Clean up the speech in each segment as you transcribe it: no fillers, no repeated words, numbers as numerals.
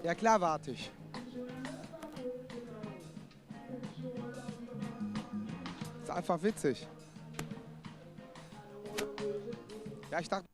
Ja klar warte ich. Ist einfach witzig. Ja, ich dachte...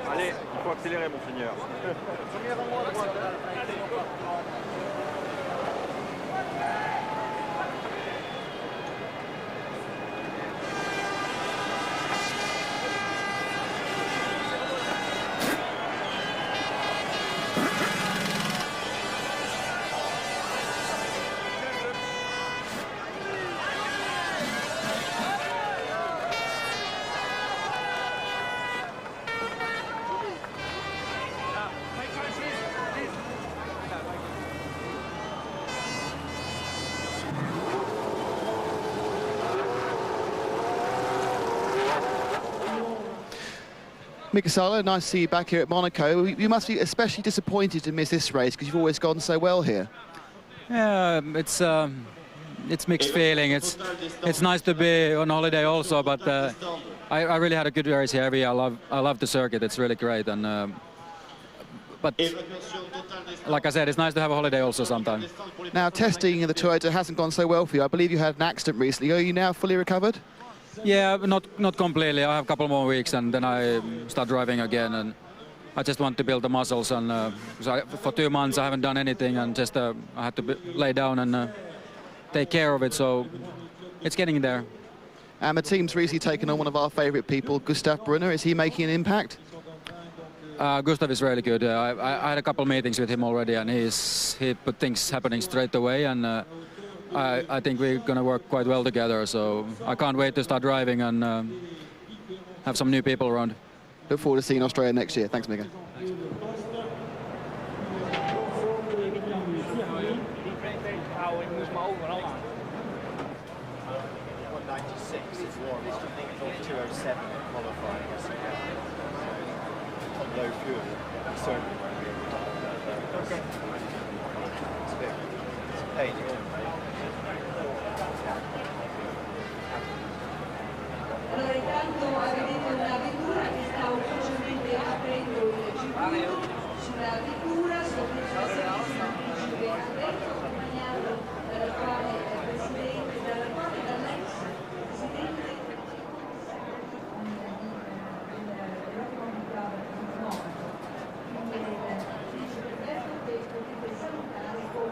Allez, il faut accélérer, monseigneur. Mika Salo, nice to see you back here at Monaco. You must be especially disappointed to miss this race because you've always gone so well here. Yeah, it's mixed feeling. It's nice to be on holiday also, but I really had a good race here. I love the circuit. It's really great, and but like I said, it's nice to have a holiday also sometime. Now, testing in the Toyota hasn't gone so well for you. I believe you had an accident recently. Are you now fully recovered? Yeah, not completely. I have a couple more weeks, and then I start driving again. And I just want to build the muscles. And for 2 months, I haven't done anything, and just I had to lay down and take care of it. So it's getting there. And the team's recently taken on one of our favourite people, Gustav Brunner. Is he making an impact? Gustav is really good. I had a couple meetings with him already, and he put things happening straight away. And I think we're going to work quite well together, so I can't wait to start driving and have some new people around. Look forward to seeing Australia next year. Thanks, Mika. Low fuel, certainly won't be able to. It's a bit, it's a pain. Allora intanto vedete una vettura che sta ufficialmente aprendo il circuito sulla vettura, che ha detto accompagnato dall'attuale presidente, dall'ex presidente che potete salutare con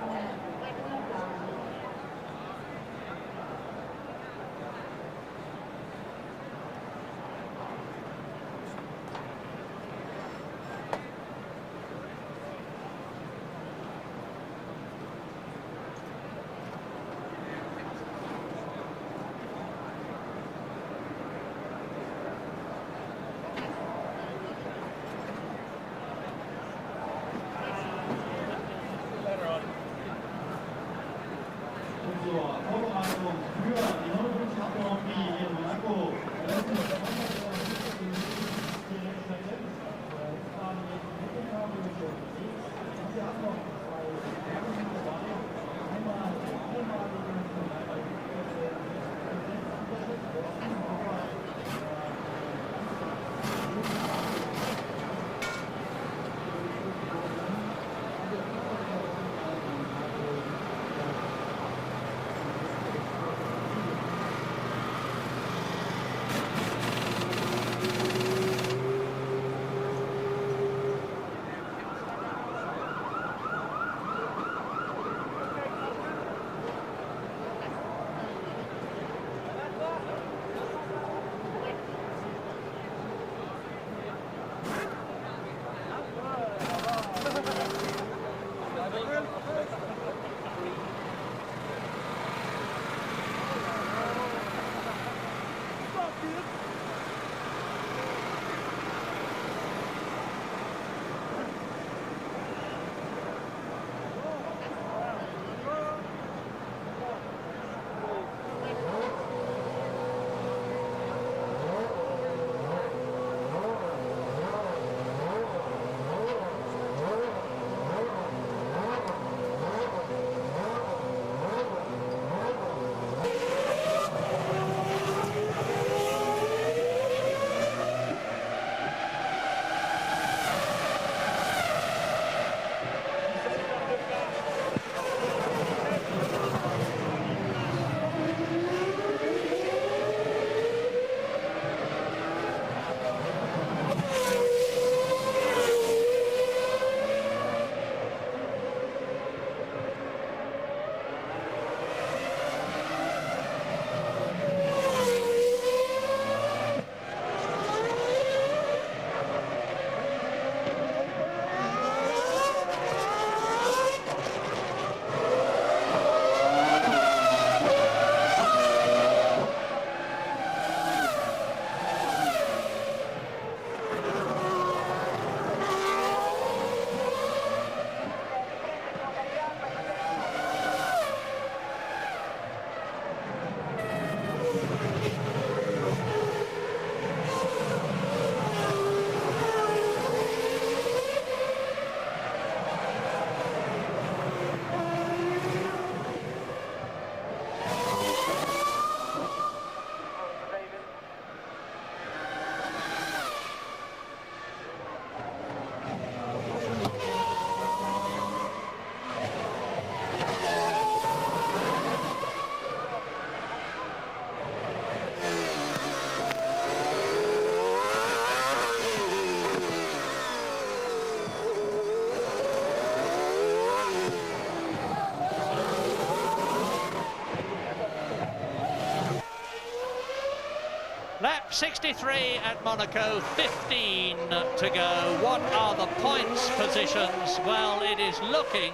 lap 63 at Monaco, 15 to go. What are the points positions? Well, it is looking,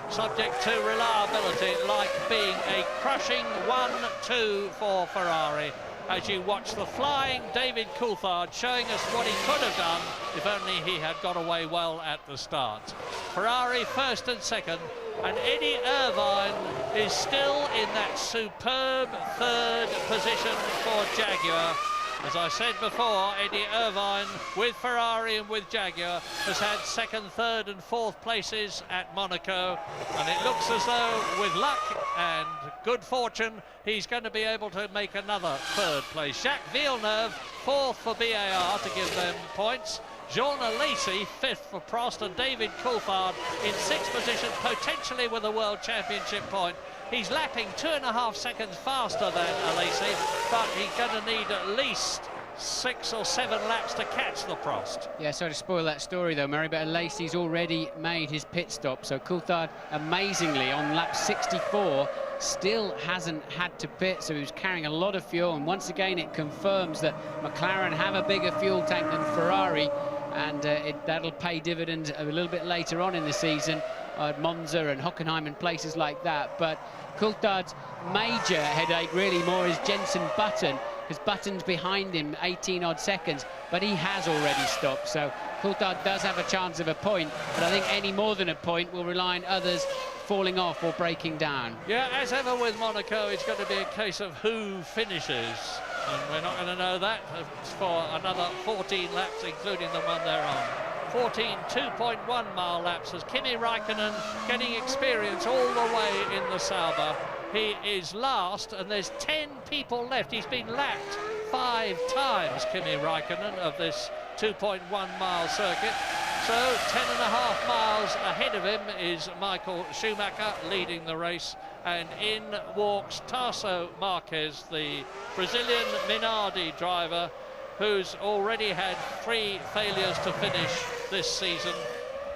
subject to reliability, like being a crushing 1-2 for Ferrari. As you watch the flying David Coulthard showing us what he could have done if only he had got away well at the start. Ferrari first and second, and Eddie Irvine is still in that superb third position for Jaguar. As I said before, Eddie Irvine with Ferrari and with Jaguar has had second, third and fourth places at Monaco, and it looks as though with luck and good fortune he's going to be able to make another third place. Jacques Villeneuve fourth for BAR to give them points. Jean Alesi fifth for Prost, and David Coulthard in sixth position, potentially with a World Championship point. He's lapping 2.5 seconds faster than Alesi, but he's going to need at least 6 or 7 laps to catch the Prost. Yeah, sorry to spoil that story though, Murray, but Alesi's already made his pit stop, so Coulthard amazingly on lap 64 still hasn't had to pit, so he was carrying a lot of fuel, and once again it confirms that McLaren have a bigger fuel tank than Ferrari, and that'll pay dividends a little bit later on in the season at Monza and Hockenheim and places like that. But Coulthard's major headache really more is Jenson Button, because Button's behind him 18-odd seconds, but he has already stopped. So Coulthard does have a chance of a point, but I think any more than a point will rely on others falling off or breaking down. Yeah, as ever with Monaco, it's going to be a case of who finishes, and we're not going to know that for another 14 laps, including the one they're on. 14 2.1-mile laps as Kimi Raikkonen getting experience all the way in the Sauber. He is last, and there's 10 people left. He's been lapped 5 times, Kimi Raikkonen, of this 2.1-mile circuit. So 10.5 miles ahead of him is Michael Schumacher leading the race, and in walks Tarso Marquez, the Brazilian Minardi driver, who's already had 3 failures to finish this season.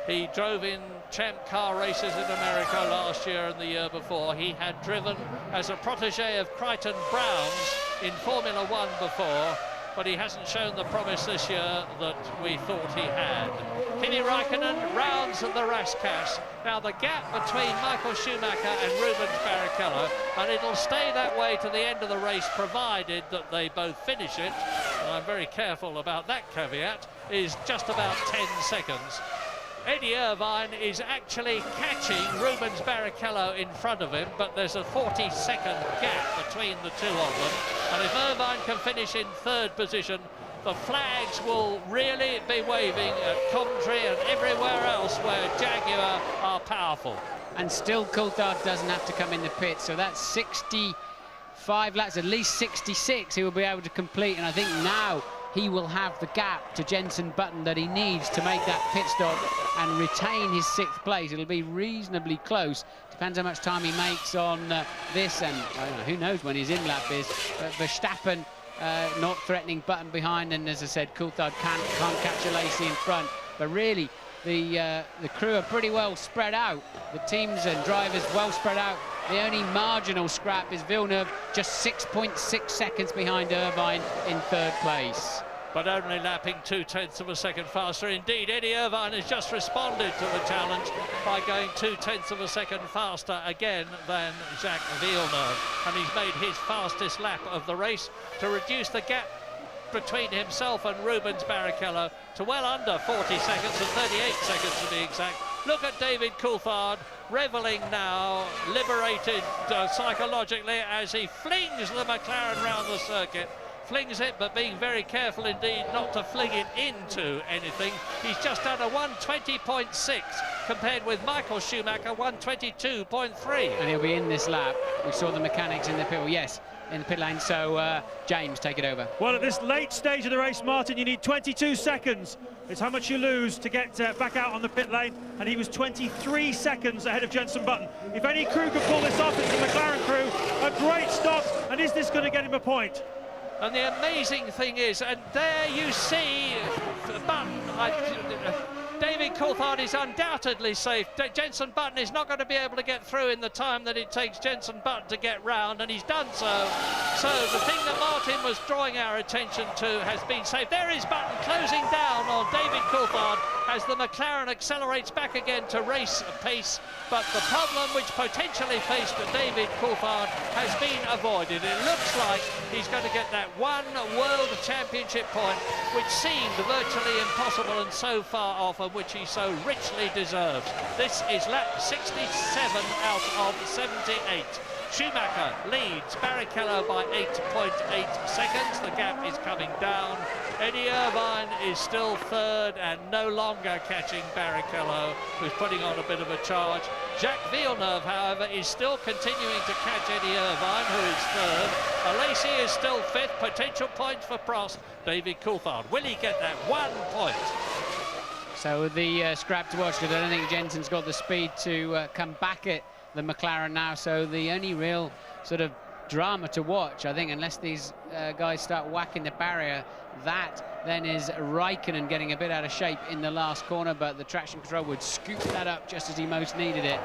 He drove in champ car races in America last year and the year before. He had driven as a protege of Crichton Browns in Formula 1 before, but he hasn't shown the promise this year that we thought he had. Kimi Raikkonen rounds the Rascasse. Now the gap between Michael Schumacher and Rubens Barrichello, and it'll stay that way to the end of the race, provided that they both finish it, and I'm very careful about that caveat, is just about 10 seconds. Eddie Irvine is actually catching Rubens Barrichello in front of him, but there's a 40-second gap between the two of them, and if Irvine can finish in third position, the flags will really be waving at Coventry and everywhere else where Jaguar are powerful. And still Coulthard doesn't have to come in the pit, so that's 65 laps, at least 66 he will be able to complete, and I think now he will have the gap to Jenson Button that he needs to make that pit stop and retain his 6th place. It'll be reasonably close. Depends how much time he makes on this, and who knows when his in-lap is. But Verstappen not threatening Button behind, and as I said, Coulthard can't catch Alesi in front. But really, the crew are pretty well spread out. The teams and drivers well spread out. The only marginal scrap is Villeneuve, just 6.6 seconds behind Irvine in third place. But only lapping 0.2 of a second faster. Indeed, Eddie Irvine has just responded to the challenge by going 0.2 of a second faster again than Jacques Villeneuve. And he's made his fastest lap of the race to reduce the gap between himself and Rubens Barrichello to well under 40 seconds, and 38 seconds to be exact. Look at David Coulthard revelling now, liberated psychologically, as he flings the McLaren round the circuit. Flings it, but being very careful indeed not to fling it into anything. He's just done a 1:20.6 compared with Michael Schumacher 1:22.3. And he'll be in this lap. We saw the mechanics in the pit. Well, yes, in the pit lane. So James, take it over. Well, at this late stage of the race, Martin, you need 22 seconds. It's how much you lose to get back out on the pit lane, and he was 23 seconds ahead of Jenson Button. If any crew could pull this off, it's the McLaren crew. A great stop, and is this going to get him a point? And the amazing thing is, and there you see Button, David Coulthard is undoubtedly safe. Jenson Button is not going to be able to get through in the time that it takes Jenson Button to get round, and he's done so. So the thing that Martin was drawing our attention to has been safe. There is Button closing down on David Coulthard as the McLaren accelerates back again to race pace, but the problem which potentially faced David Coulthard has been avoided. It looks like he's going to get that one World Championship point, which seemed virtually impossible and so far off, and which he so richly deserves. This is lap 67 out of 78. Schumacher leads Barrichello by 8.8 seconds. The gap is coming down. Eddie Irvine is still third and no longer catching Barrichello, who's putting on a bit of a charge. Jacques Villeneuve, however, is still continuing to catch Eddie Irvine, who is third. Alesi is still fifth. Potential points for Prost. David Coulthard, will he get that 1 point? So the scrap to watch, because I don't think Jensen's got the speed to come back at the McLaren now. So the only real sort of drama to watch, I think, unless these guys start whacking the barrier, that then is Raikkonen getting a bit out of shape in the last corner, but the traction control would scoop that up just as he most needed it,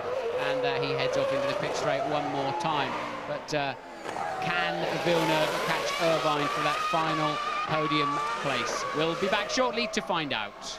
and he heads off into the pit straight one more time. But can Villeneuve catch Irvine for that final podium place? We'll be back shortly to find out.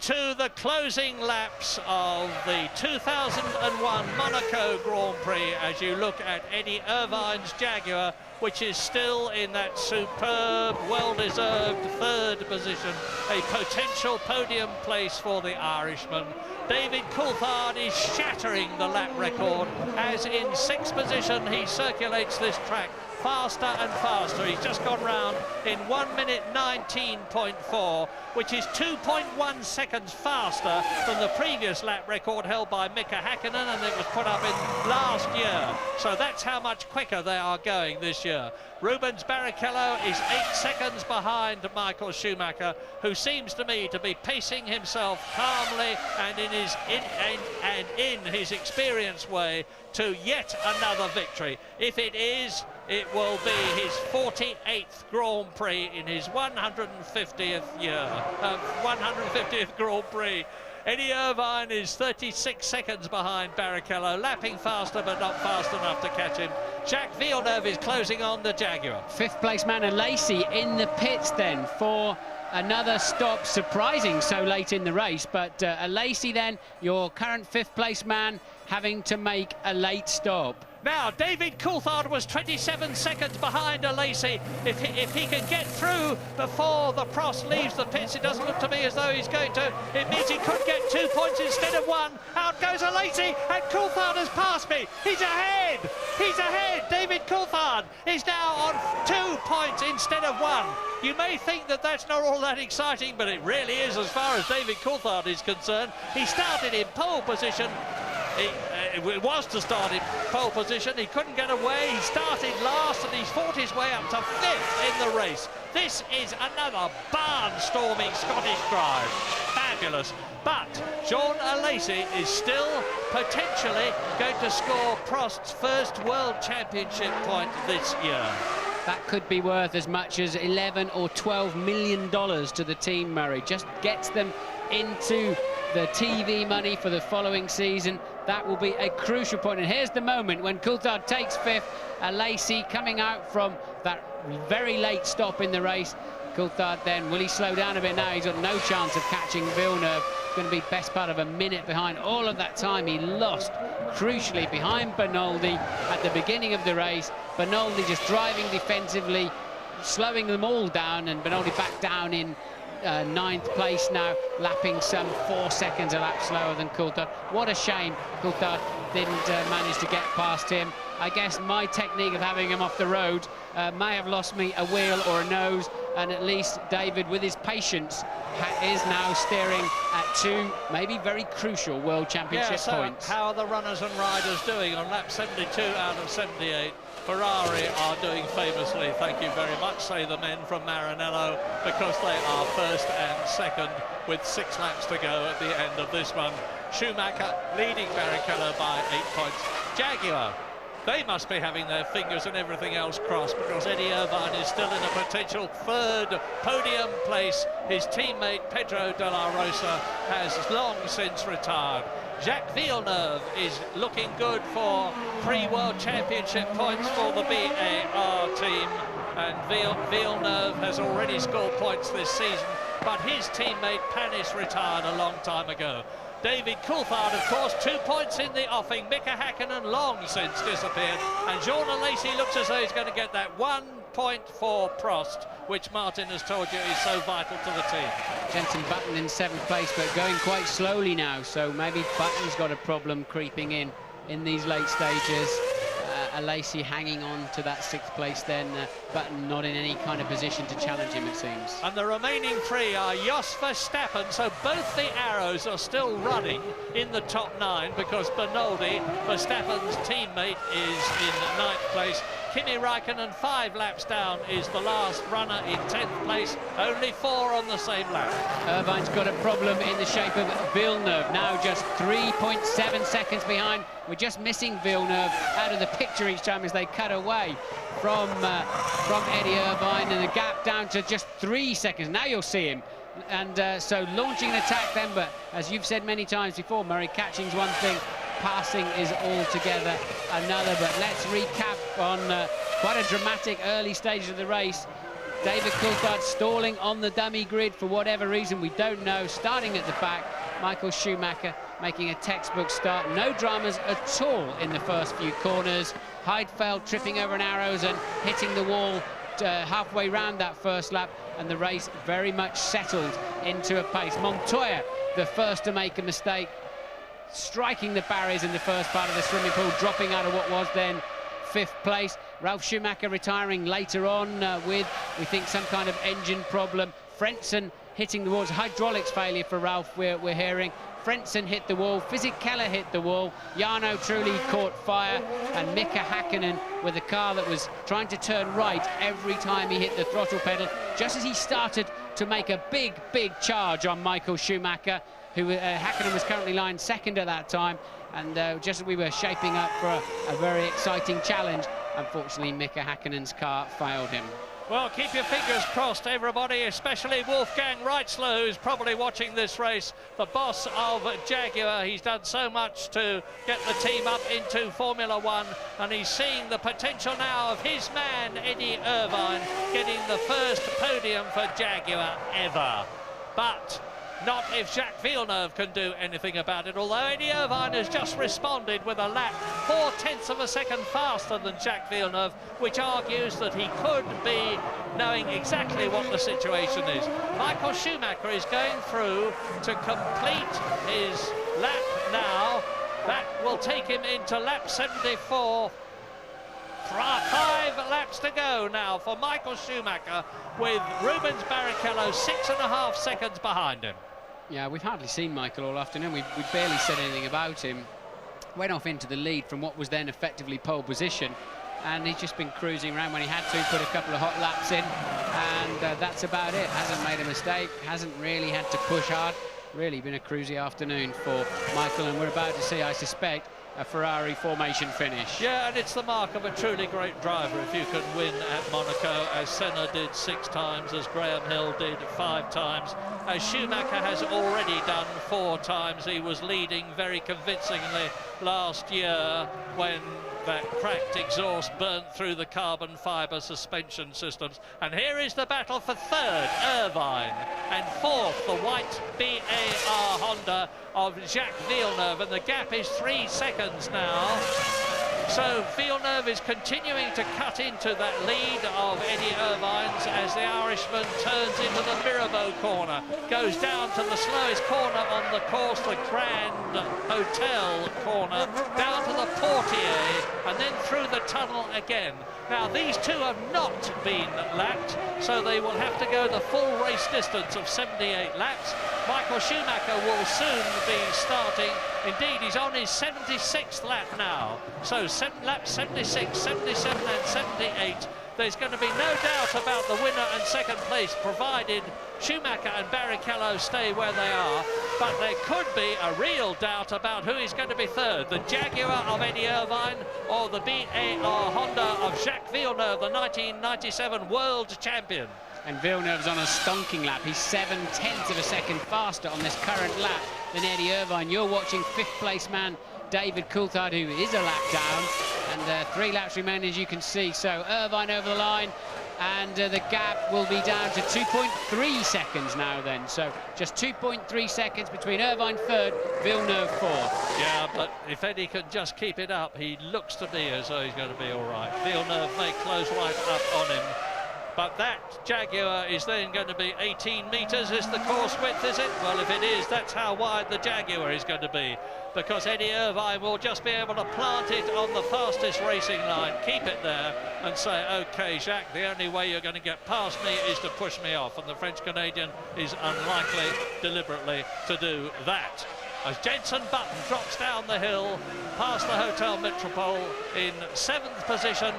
To the closing laps of the 2001 Monaco Grand Prix, as you look at Eddie Irvine's Jaguar, which is still in that superb, well-deserved third position, a potential podium place for the Irishman. David Coulthard is shattering the lap record as in sixth position he circulates this track faster and faster. He's just gone round in 1 minute 19.4, which is 2.1 seconds faster than the previous lap record held by Mika Hakkinen, and it was put up in last year. So that's how much quicker they are going this year. Rubens Barrichello is 8 seconds behind Michael Schumacher, who seems to me to be pacing himself calmly and in his experienced way to yet another victory. If it is, it will be his 48th Grand Prix in his 150th year, 150th Grand Prix. Eddie Irvine is 36 seconds behind Barrichello, lapping faster but not fast enough to catch him. Jacques Villeneuve is closing on the Jaguar. Fifth place man Alesi in the pits then for another stop, surprising so late in the race. But Alesi then, your current 5th place man, having to make a late stop. Now, David Coulthard was 27 seconds behind Alesi. If he can get through before the Prost leaves the pits, it doesn't look to me as though he's going to. It means he could get 2 points instead of 1. Out goes Alesi, and Coulthard has passed me. He's ahead. He's ahead. David Coulthard is now on 2 points instead of 1. You may think that that's not all that exciting, but it really is as far as David Coulthard is concerned. He started in pole position. It was to start in pole position. He couldn't get away. He started last, and he's fought his way up to 5th in the race. This is another barnstorming Scottish drive. Fabulous. But Jean Alesi is still potentially going to score Prost's first World Championship point this year. That could be worth as much as $11 or $12 million to the team, Murray. Just gets them into the TV money for the following season. That will be a crucial point. And here's the moment when Coulthard takes 5th. Alesi coming out from that very late stop in the race. Coulthard then, will he slow down a bit now? He's got no chance of catching Villeneuve. Going to be best part of a minute behind. All of that time he lost, crucially, behind Bernoldi at the beginning of the race. Bernoldi just driving defensively, slowing them all down, and Bernoldi back down in 9th place now, lapping some 4 seconds a lap slower than Coulthard. What a shame Coulthard didn't manage to get past him. I guess my technique of having him off the road may have lost me a wheel or a nose, and at least David, with his patience, is now staring at 2 maybe very crucial World Championship points. How are the runners and riders doing on lap 72 out of 78? Ferrari are doing famously, thank you very much, say the men from Maranello, because they are 1st and 2nd with 6 laps to go at the end of this one. Schumacher leading Barrichello by 8 points. Jaguar, they must be having their fingers and everything else crossed, because Eddie Irvine is still in a potential 3rd podium place. His teammate Pedro de la Rosa has long since retired. Jacques Villeneuve is looking good for pre-World Championship points for the BAR team, and Villeneuve has already scored points this season, but his teammate Panis retired a long time ago. David Coulthard, of course, 2 points in the offing. Mika Häkkinen long since disappeared, and Jean Alesi looks as though he's going to get that 1 point for Prost, which Martin has told you is so vital to the team. Jenson Button in 7th place, but going quite slowly now, so maybe Button's got a problem creeping in these late stages. Alesi hanging on to that 6th place, then Button not in any kind of position to challenge him, it seems. And the remaining 3 are Jos Verstappen, so both the arrows are still running in the top 9, because Bernoldi, Verstappen's teammate, is in 9th place. Kimi Räikkönen 5 laps down is the last runner in 10th place, only 4 on the same lap. Irvine's got a problem in the shape of Villeneuve, now just 3.7 seconds behind. We're just missing Villeneuve out of the picture each time as they cut away from Eddie Irvine, and the gap down to just 3 seconds. Now you'll see him. And so launching an attack then, but as you've said many times before, Murray, catching's one thing, passing is altogether another. But let's recap on quite a dramatic early stage of the race. David Coulthard stalling on the dummy grid for whatever reason, we don't know. Starting at the back, Michael Schumacher making a textbook start. No dramas at all in the first few corners. Heidfeld tripping over an arrows and hitting the wall halfway round that first lap, and the race very much settled into a pace. Montoya, the first to make a mistake, striking the barriers in the first part of the swimming pool, dropping out of what was then 5th place. Ralf Schumacher retiring later on with, we think, some kind of engine problem. Frentzen hitting the walls, hydraulics failure for Ralf, we're hearing. Frentzen hit the wall, Fisichella hit the wall, Jarno Trulli caught fire, and Mika Häkkinen with a car that was trying to turn right every time he hit the throttle pedal, just as he started to make a big charge on Michael Schumacher, who Häkkinen was currently lying 2nd at that time, and just as we were shaping up for a very exciting challenge, unfortunately Mika Häkkinen's car failed him. Well, keep your fingers crossed, everybody, especially Wolfgang Reitzler, who's probably watching this race, the boss of Jaguar. He's done so much to get the team up into Formula One, and he's seeing the potential now of his man, Eddie Irvine, getting the first podium for Jaguar ever. But not if Jacques Villeneuve can do anything about it, although Eddie Irvine has just responded with a lap 0.4 of a second faster than Jacques Villeneuve, which argues that he could be knowing exactly what the situation is. Michael Schumacher is going through to complete his lap now. That will take him into lap 74. 5 laps to go now for Michael Schumacher, with Rubens Barrichello 6.5 seconds behind him. Yeah, we've hardly seen Michael all afternoon. We've barely said anything about him. Went off into the lead from what was then effectively pole position, and he's just been cruising around when he had to, put a couple of hot laps in, and that's about it. Hasn't made a mistake, hasn't really had to push hard. Really been a cruisy afternoon for Michael, and we're about to see, I suspect, a Ferrari formation finish. Yeah, and it's the mark of a truly great driver if you can win at Monaco, as Senna did 6 times, as Graham Hill did 5 times, as Schumacher has already done 4 times. He was leading very convincingly last year when that cracked exhaust burnt through the carbon fibre suspension systems. And here is the battle for 3rd, Irvine, and 4th, the white BAR Honda of Jacques Villeneuve, and the gap is 3 seconds now. So Villeneuve is continuing to cut into that lead of Eddie Irvine's as the Irishman turns into the Mirabeau corner, goes down to the slowest corner on the course, the Grand Hotel corner, down to the Portier, and then through the tunnel again. Now, these two have not been lapped, so they will have to go the full race distance of 78 laps. Michael Schumacher will soon be starting. Indeed, he's on his 76th lap now. So laps 76, 77 and 78. There's going to be no doubt about the winner and second place, provided Schumacher and Barrichello stay where they are. But there could be a real doubt about who is going to be 3rd, the Jaguar of Eddie Irvine or the BAR Honda of Jacques Villeneuve, the 1997 world champion. And Villeneuve's on a stonking lap. He's 0.7 of a second faster on this current lap than Eddie Irvine. You're watching 5th place man David Coulthard, who is a lap down, and 3 laps remain, as you can see. So Irvine over the line, and the gap will be down to 2.3 seconds now then. So just 2.3 seconds between Irvine 3rd, Villeneuve 4th. Yeah, but if Eddie can just keep it up, he looks to me as though he's going to be all right. Villeneuve may close right up on him. But that Jaguar is then going to be 18 metres. Is the course width, is it? Well, if it is, that's how wide the Jaguar is going to be, because Eddie Irvine will just be able to plant it on the fastest racing line, keep it there, and say, OK, Jacques, the only way you're going to get past me is to push me off. And the French-Canadian is unlikely deliberately to do that. As Jenson Button drops down the hill past the Hotel Metropole in 7th position.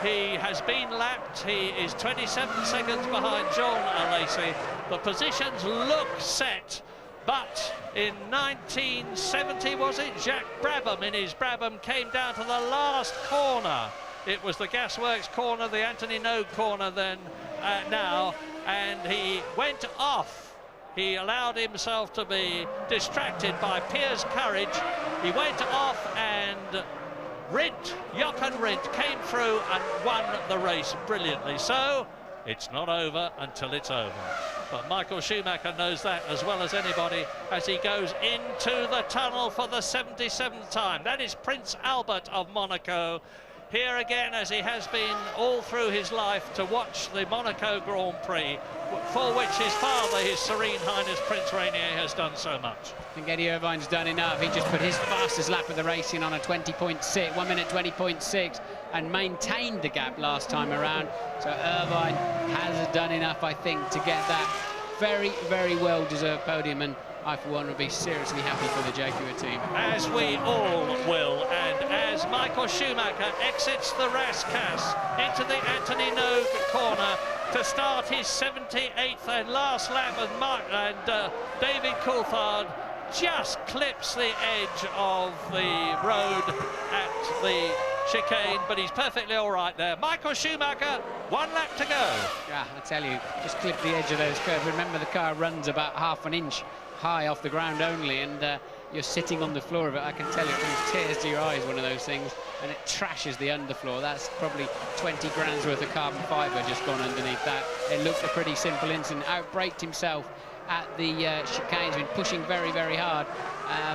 He has been lapped. He is 27 seconds behind Jean Alesi. The positions look set, but in 1970, was it, Jacques Brabham in his Brabham came down to the last corner. It was the Gasworks corner, the Anthony Nogue corner then now, and he went off. He allowed himself to be distracted by Piers Courage. He went off, and Jochen Rindt came through and won the race brilliantly. So it's not over until it's over. But Michael Schumacher knows that as well as anybody as he goes into the tunnel for the 77th time. That is Prince Albert of Monaco. Here again, as he has been all through his life, to watch the Monaco Grand Prix, for which his father, His Serene Highness Prince Rainier, has done so much. I think Eddie Irvine's done enough. He just put his fastest lap of the race in on a 20.6, 1 minute 20.6, and maintained the gap last time around. So Irvine has done enough, I think, to get that very, very well-deserved podium, and I, for one, would be seriously happy for the Jaguar team. As we all will, and as Michael Schumacher exits the Rascasse into the Anthony Nogue corner to start his 78th and last lap, and David Coulthard just clips the edge of the road at the chicane, but he's perfectly all right there. Michael Schumacher, 1 lap to go. Yeah, I tell you, just clip the edge of those curves. Remember, the car runs about half an inch high off the ground only, and you're sitting on the floor of it. I can tell you, it brings tears to your eyes, one of those things, and it trashes the underfloor. That's probably 20 grand's worth of carbon fibre just gone underneath that. It looked a pretty simple incident. Outbraked himself at the chicane. He's been pushing very, very hard,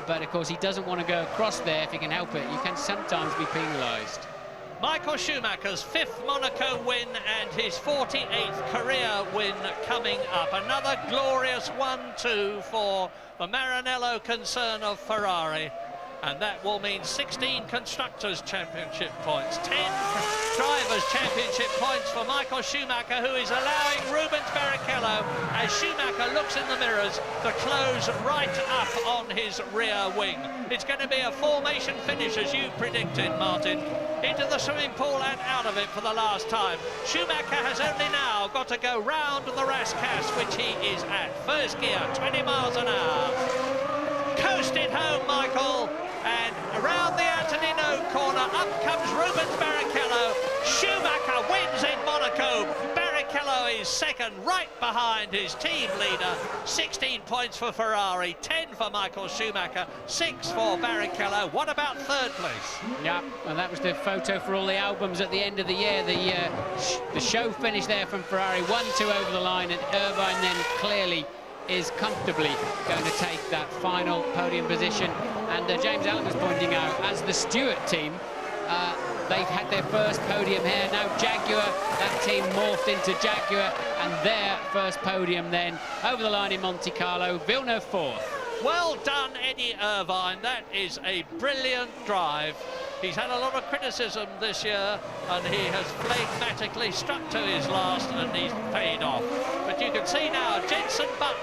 but of course he doesn't want to go across there if he can help it. You can sometimes be penalised. Michael Schumacher's 5th Monaco win and his 48th career win coming up. Another glorious 1-2 for the Maranello concern of Ferrari. And that will mean 16 Constructors' Championship points, 10 Drivers' Championship points for Michael Schumacher, who is allowing Rubens Barrichello, as Schumacher looks in the mirrors, to close right up on his rear wing. It's going to be a formation finish, as you predicted, Martin, into the swimming pool and out of it for the last time. Schumacher has only now got to go round the Rascasse, which he is at. First gear, 20 miles an hour. Coasted home, Michael. And around the Antonino corner, up comes Rubens Barrichello. Schumacher wins in Monaco. Barrichello is second, right behind his team leader. 16 points for Ferrari, 10 for Michael Schumacher, 6 for Barrichello. What about third place? Yeah, well, that was the photo for all the albums at the end of the year. The show finish there from Ferrari, 1-2 over the line, and Irvine then clearly is comfortably going to take that final podium position. And James Allen was pointing out, as the Stewart team, they've had their first podium here. Now Jaguar, that team morphed into Jaguar, and their first podium then over the line in Monte Carlo. Villeneuve 4th. Well done, Eddie Irvine. That is a brilliant drive. He's had a lot of criticism this year, and he has phlegmatically struck to his last, and he's paid off. But you can see now Jenson Button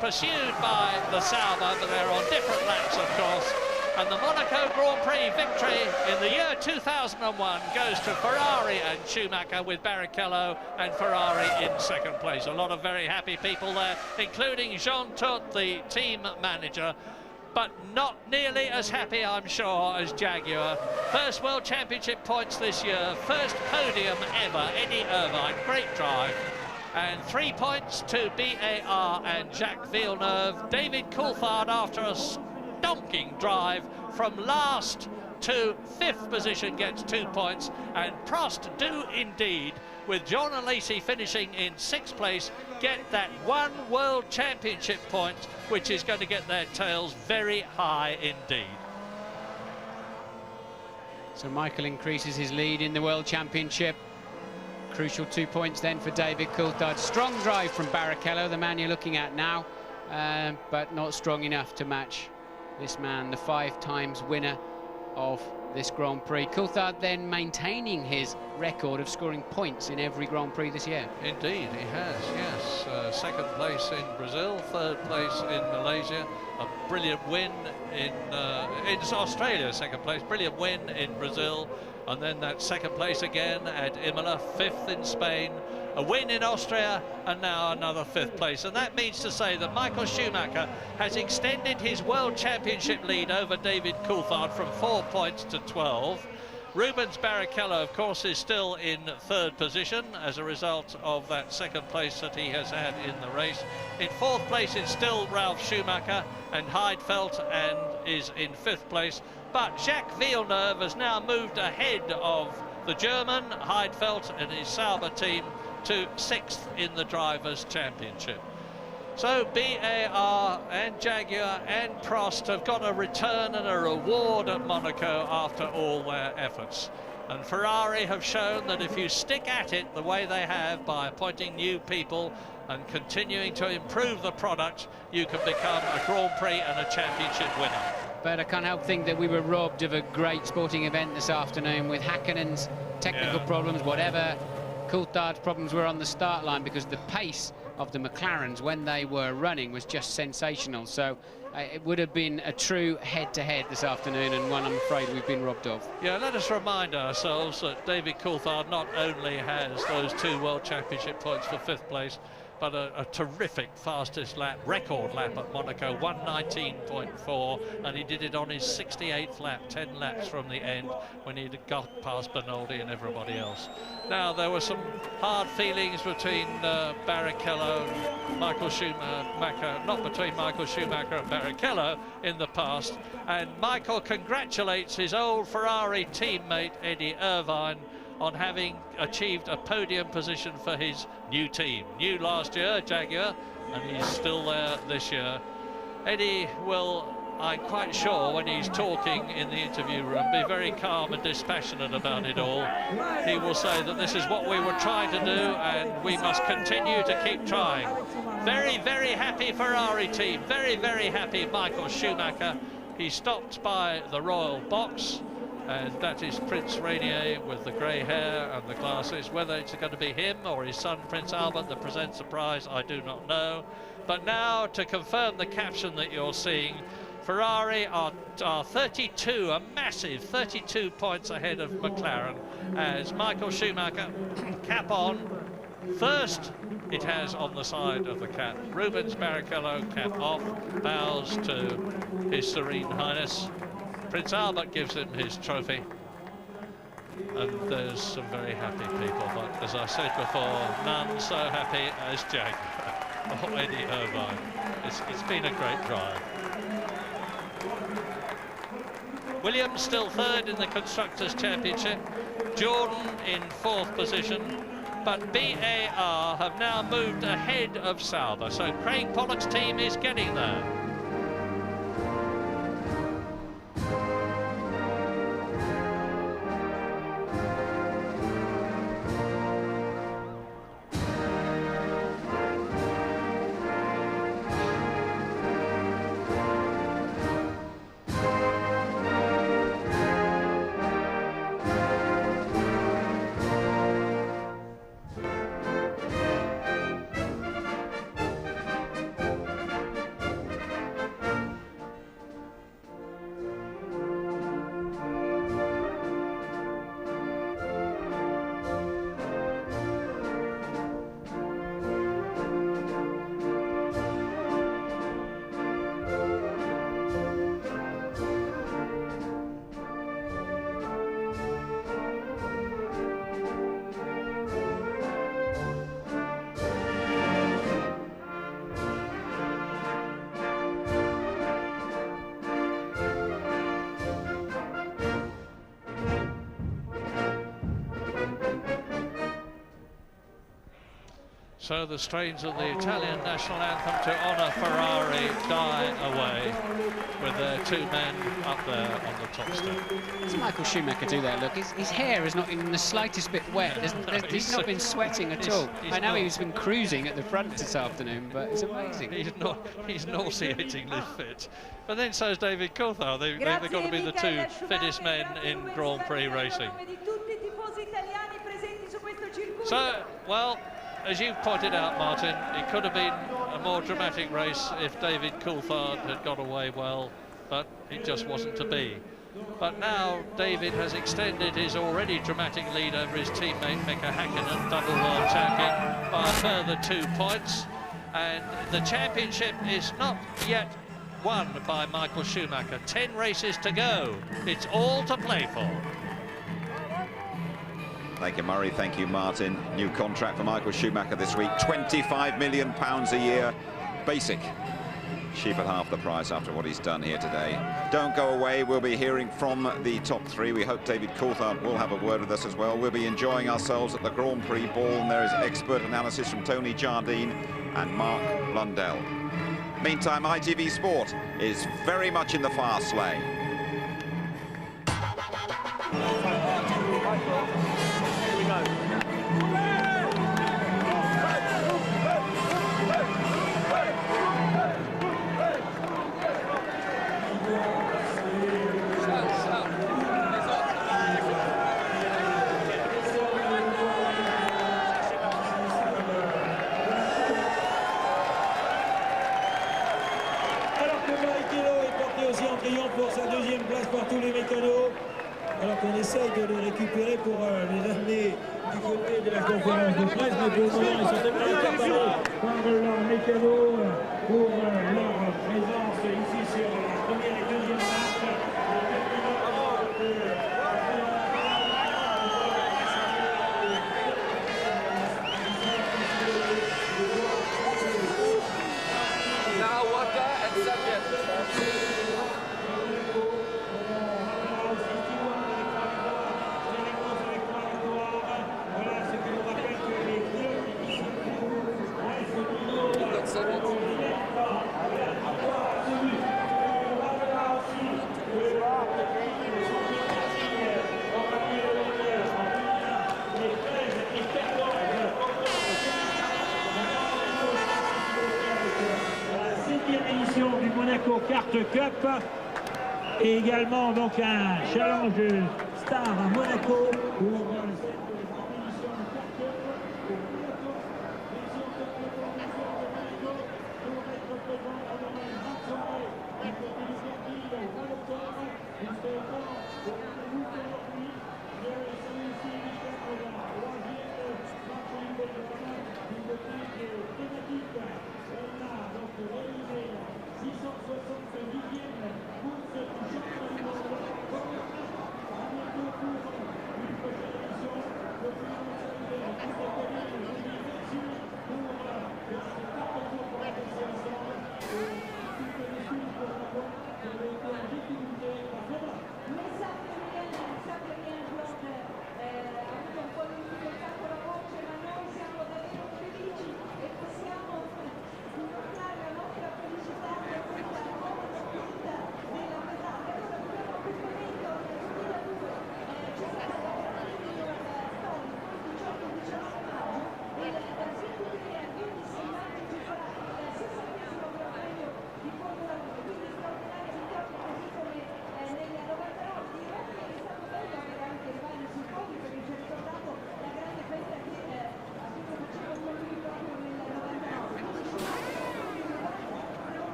pursued by the Sauber, but they're on different laps, of course. And the Monaco Grand Prix victory in the year 2001 goes to Ferrari and Schumacher, with Barrichello and Ferrari in second place. A lot of very happy people there, including Jean Todt, the team manager, but not nearly as happy, I'm sure, as Jaguar. First World Championship points this year, first podium ever. Eddie Irvine, great drive. And 3 points to BAR and Jacques Villeneuve. David Coulthard, after a stonking drive from last to 5th position, gets 2 points. And Prost do indeed, with John Alesi finishing in 6th place, get that 1 World Championship point, which is going to get their tails very high indeed. So Michael increases his lead in the World Championship. Crucial 2 points then for David Coulthard. Strong drive from Barrichello, the man you're looking at now, but not strong enough to match this man, the 5 times winner of this Grand Prix. Coulthard then maintaining his record of scoring points in every Grand Prix this year. Indeed, he has, yes. Second place in Brazil, 3rd place in Malaysia, a brilliant win in Australia, 2nd place, brilliant win in Brazil, and then that 2nd place again at Imola, 5th in Spain, a win in Austria, and now another 5th place. And that means to say that Michael Schumacher has extended his World Championship lead over David Coulthard from 4 points to 12. Rubens Barrichello, of course, is still in 3rd position as a result of that 2nd place that he has had in the race. In 4th place, it's still Ralf Schumacher and Heidfeld, and is in 5th place. But Jacques Villeneuve has now moved ahead of the German Heidfeld and his Sauber team to 6th in the Drivers' Championship. So BAR and Jaguar and Prost have got a return and a reward at Monaco after all their efforts. And Ferrari have shown that if you stick at it the way they have, by appointing new people and continuing to improve the product, you can become a Grand Prix and a championship winner. But I can't help think that we were robbed of a great sporting event this afternoon, with Häkkinen's technical problems, whatever. Coulthard's problems were on the start line, because the pace of the McLarens when they were running was just sensational. So it would have been a true head-to-head this afternoon, and one I'm afraid we've been robbed of. Yeah, let us remind ourselves that David Coulthard not only has those 2 World Championship points for 5th place, but a terrific fastest lap, record lap at Monaco, 1:19.4, and he did it on his 68th lap, 10 laps from the end, when he'd got past Bernoldi and everybody else. Now, there were some hard feelings between Barrichello and Michael Schumacher, not between Michael Schumacher and Barrichello in the past, and Michael congratulates his old Ferrari teammate Eddie Irvine on having achieved a podium position for his new team. New last year, Jaguar, and he's still there this year. Eddie will, I'm quite sure, when he's talking in the interview room, be very calm and dispassionate about it all. He will say that this is what we were trying to do and we must continue to keep trying. Very, very happy Ferrari team. Very, very happy Michael Schumacher. He stopped by the royal box, and that is Prince Rainier with the grey hair and the glasses. Whether it's going to be him or his son Prince Albert that presents the prize, I do not know. But now, to confirm the caption that you're seeing, Ferrari are 32, a massive 32 points ahead of McLaren, as Michael Schumacher, cap on. First, it has on the side of the cap Rubens Barrichello, cap off, bows to His Serene Highness. Prince Albert gives him his trophy, and there's some very happy people, but as I said before, none so happy as Jaguar or Eddie Irvine. It's been a great drive. Williams still third in the Constructors' Championship, Jordan in fourth position, but BAR have now moved ahead of Sauber, so Craig Pollock's team is getting there. So the strains of the Italian national anthem to honour Ferrari die away with their two men up there on the top step. Does Michael Schumacher do that? Look, his hair is not even the slightest bit wet. He's not been sweating at all. I know he's been cruising at the front this afternoon, but it's amazing. He's nauseatingly fit. But then so's David Coulthard. They've got to be the two fittest men in Grand Prix racing. So, well, as you pointed out, Martin, it could have been a more dramatic race if David Coulthard had got away well, but it just wasn't to be. But now David has extended his already dramatic lead over his teammate Mika Häkkinen, double world champion, by a further 2 points. And the championship is not yet won by Michael Schumacher. 10 races to go. It's all to play for. Thank you, Murray. Thank you, Martin. New contract for Michael Schumacher this week. £25 million a year. Basic. Cheap at half the price after what he's done here today. Don't go away. We'll be hearing from the top three. We hope David Coulthard will have a word with us as well. We'll be enjoying ourselves at the Grand Prix ball, and there is expert analysis from Tony Jardine and Mark Blundell. Meantime, ITV Sport is very much in the fast lane. Pour sa deuxième place par tous les mécanos, alors qu'on essaye de les récupérer pour les amener du côté de la conférence de presse, mais pour le moment ils sont tellement incapables par leur mécano pour leur présence ici sur la première et deuxième marche. Du Monaco Kart Cup et également donc un challenge star à Monaco pour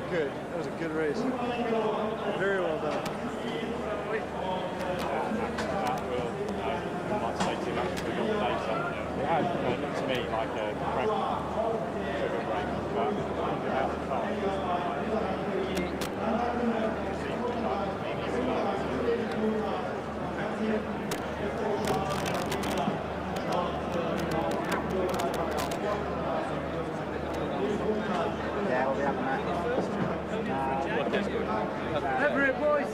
Good. That was a good race. Very well done. Might say too much for your data. It had looked to me like a crack sugar break, but about the car. Over it, boys.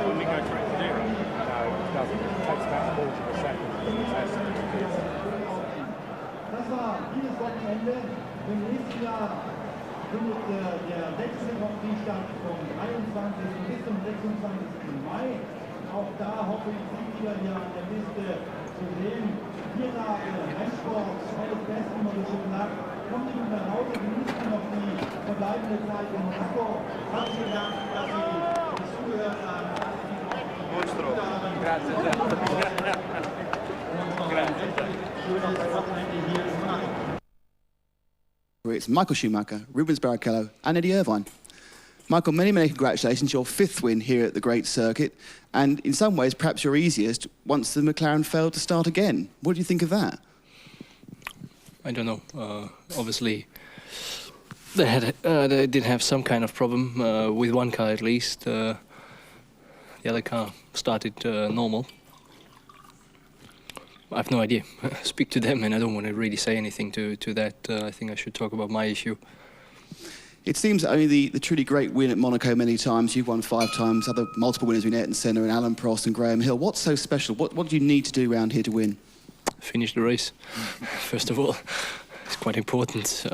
When we go to it, no, it doesn't. It takes about 40 seconds for the test. Das war dieses Wochenende. Im nächsten Jahr findet der letzte Grand Prix statt vom 23. bis zum 26. Mai. Auch da hoffe ich, Sie wieder hier an der Piste zu sehen. Hier nach Rennsport, alles Beste und eine schöne Nacht. Kommt Sie gut nach Hause, genießen Sie noch die verbleibende Zeit in Monaco. Herzlichen Dank, dass Sie uns zugehört haben. Grazie. It's Michael Schumacher, Rubens Barrichello and Eddie Irvine. Michael, many, many congratulations. Your 5th win here at the Great Circuit, and in some ways perhaps your easiest once the McLaren failed to start again. What do you think of that? I don't know. Obviously, they did have some kind of problem with one car at least. The other car started normal. I have no idea. Speak to them, and I don't want to really say anything to that. I think I should talk about my issue. It seems that only the truly great win at Monaco many times. You've won 5 times. Other multiple winners have been Ayrton Senna and Alan Prost and Graham Hill. What's so special? What do you need to do around here to win? Finish the race, first of all. It's quite important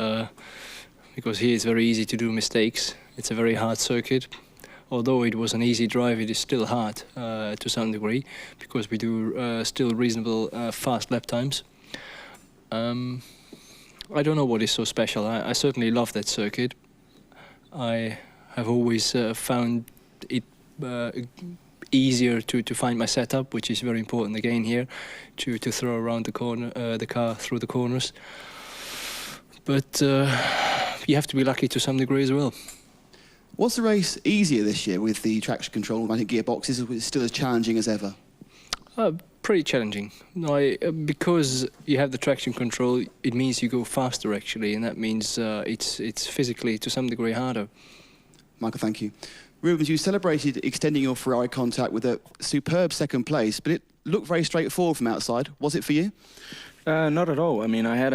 because here it's very easy to do mistakes. It's a very hard circuit. Although it was an easy drive, it is still hard to some degree because we do still reasonable fast lap times. I don't know what is so special. I certainly love that circuit. I have always found it easier to find my setup, which is very important again here, to throw around the car through the corners. But you have to be lucky to some degree as well. Was the race easier this year with the traction control automatic gearboxes? Or is it still as challenging as ever? Pretty challenging. No, because you have the traction control, it means you go faster actually, and that means it's physically to some degree harder. Michael, thank you. Rubens, you celebrated extending your Ferrari contact with a superb second place, but it looked very straightforward from outside. Was it for you? Not at all. I mean, I had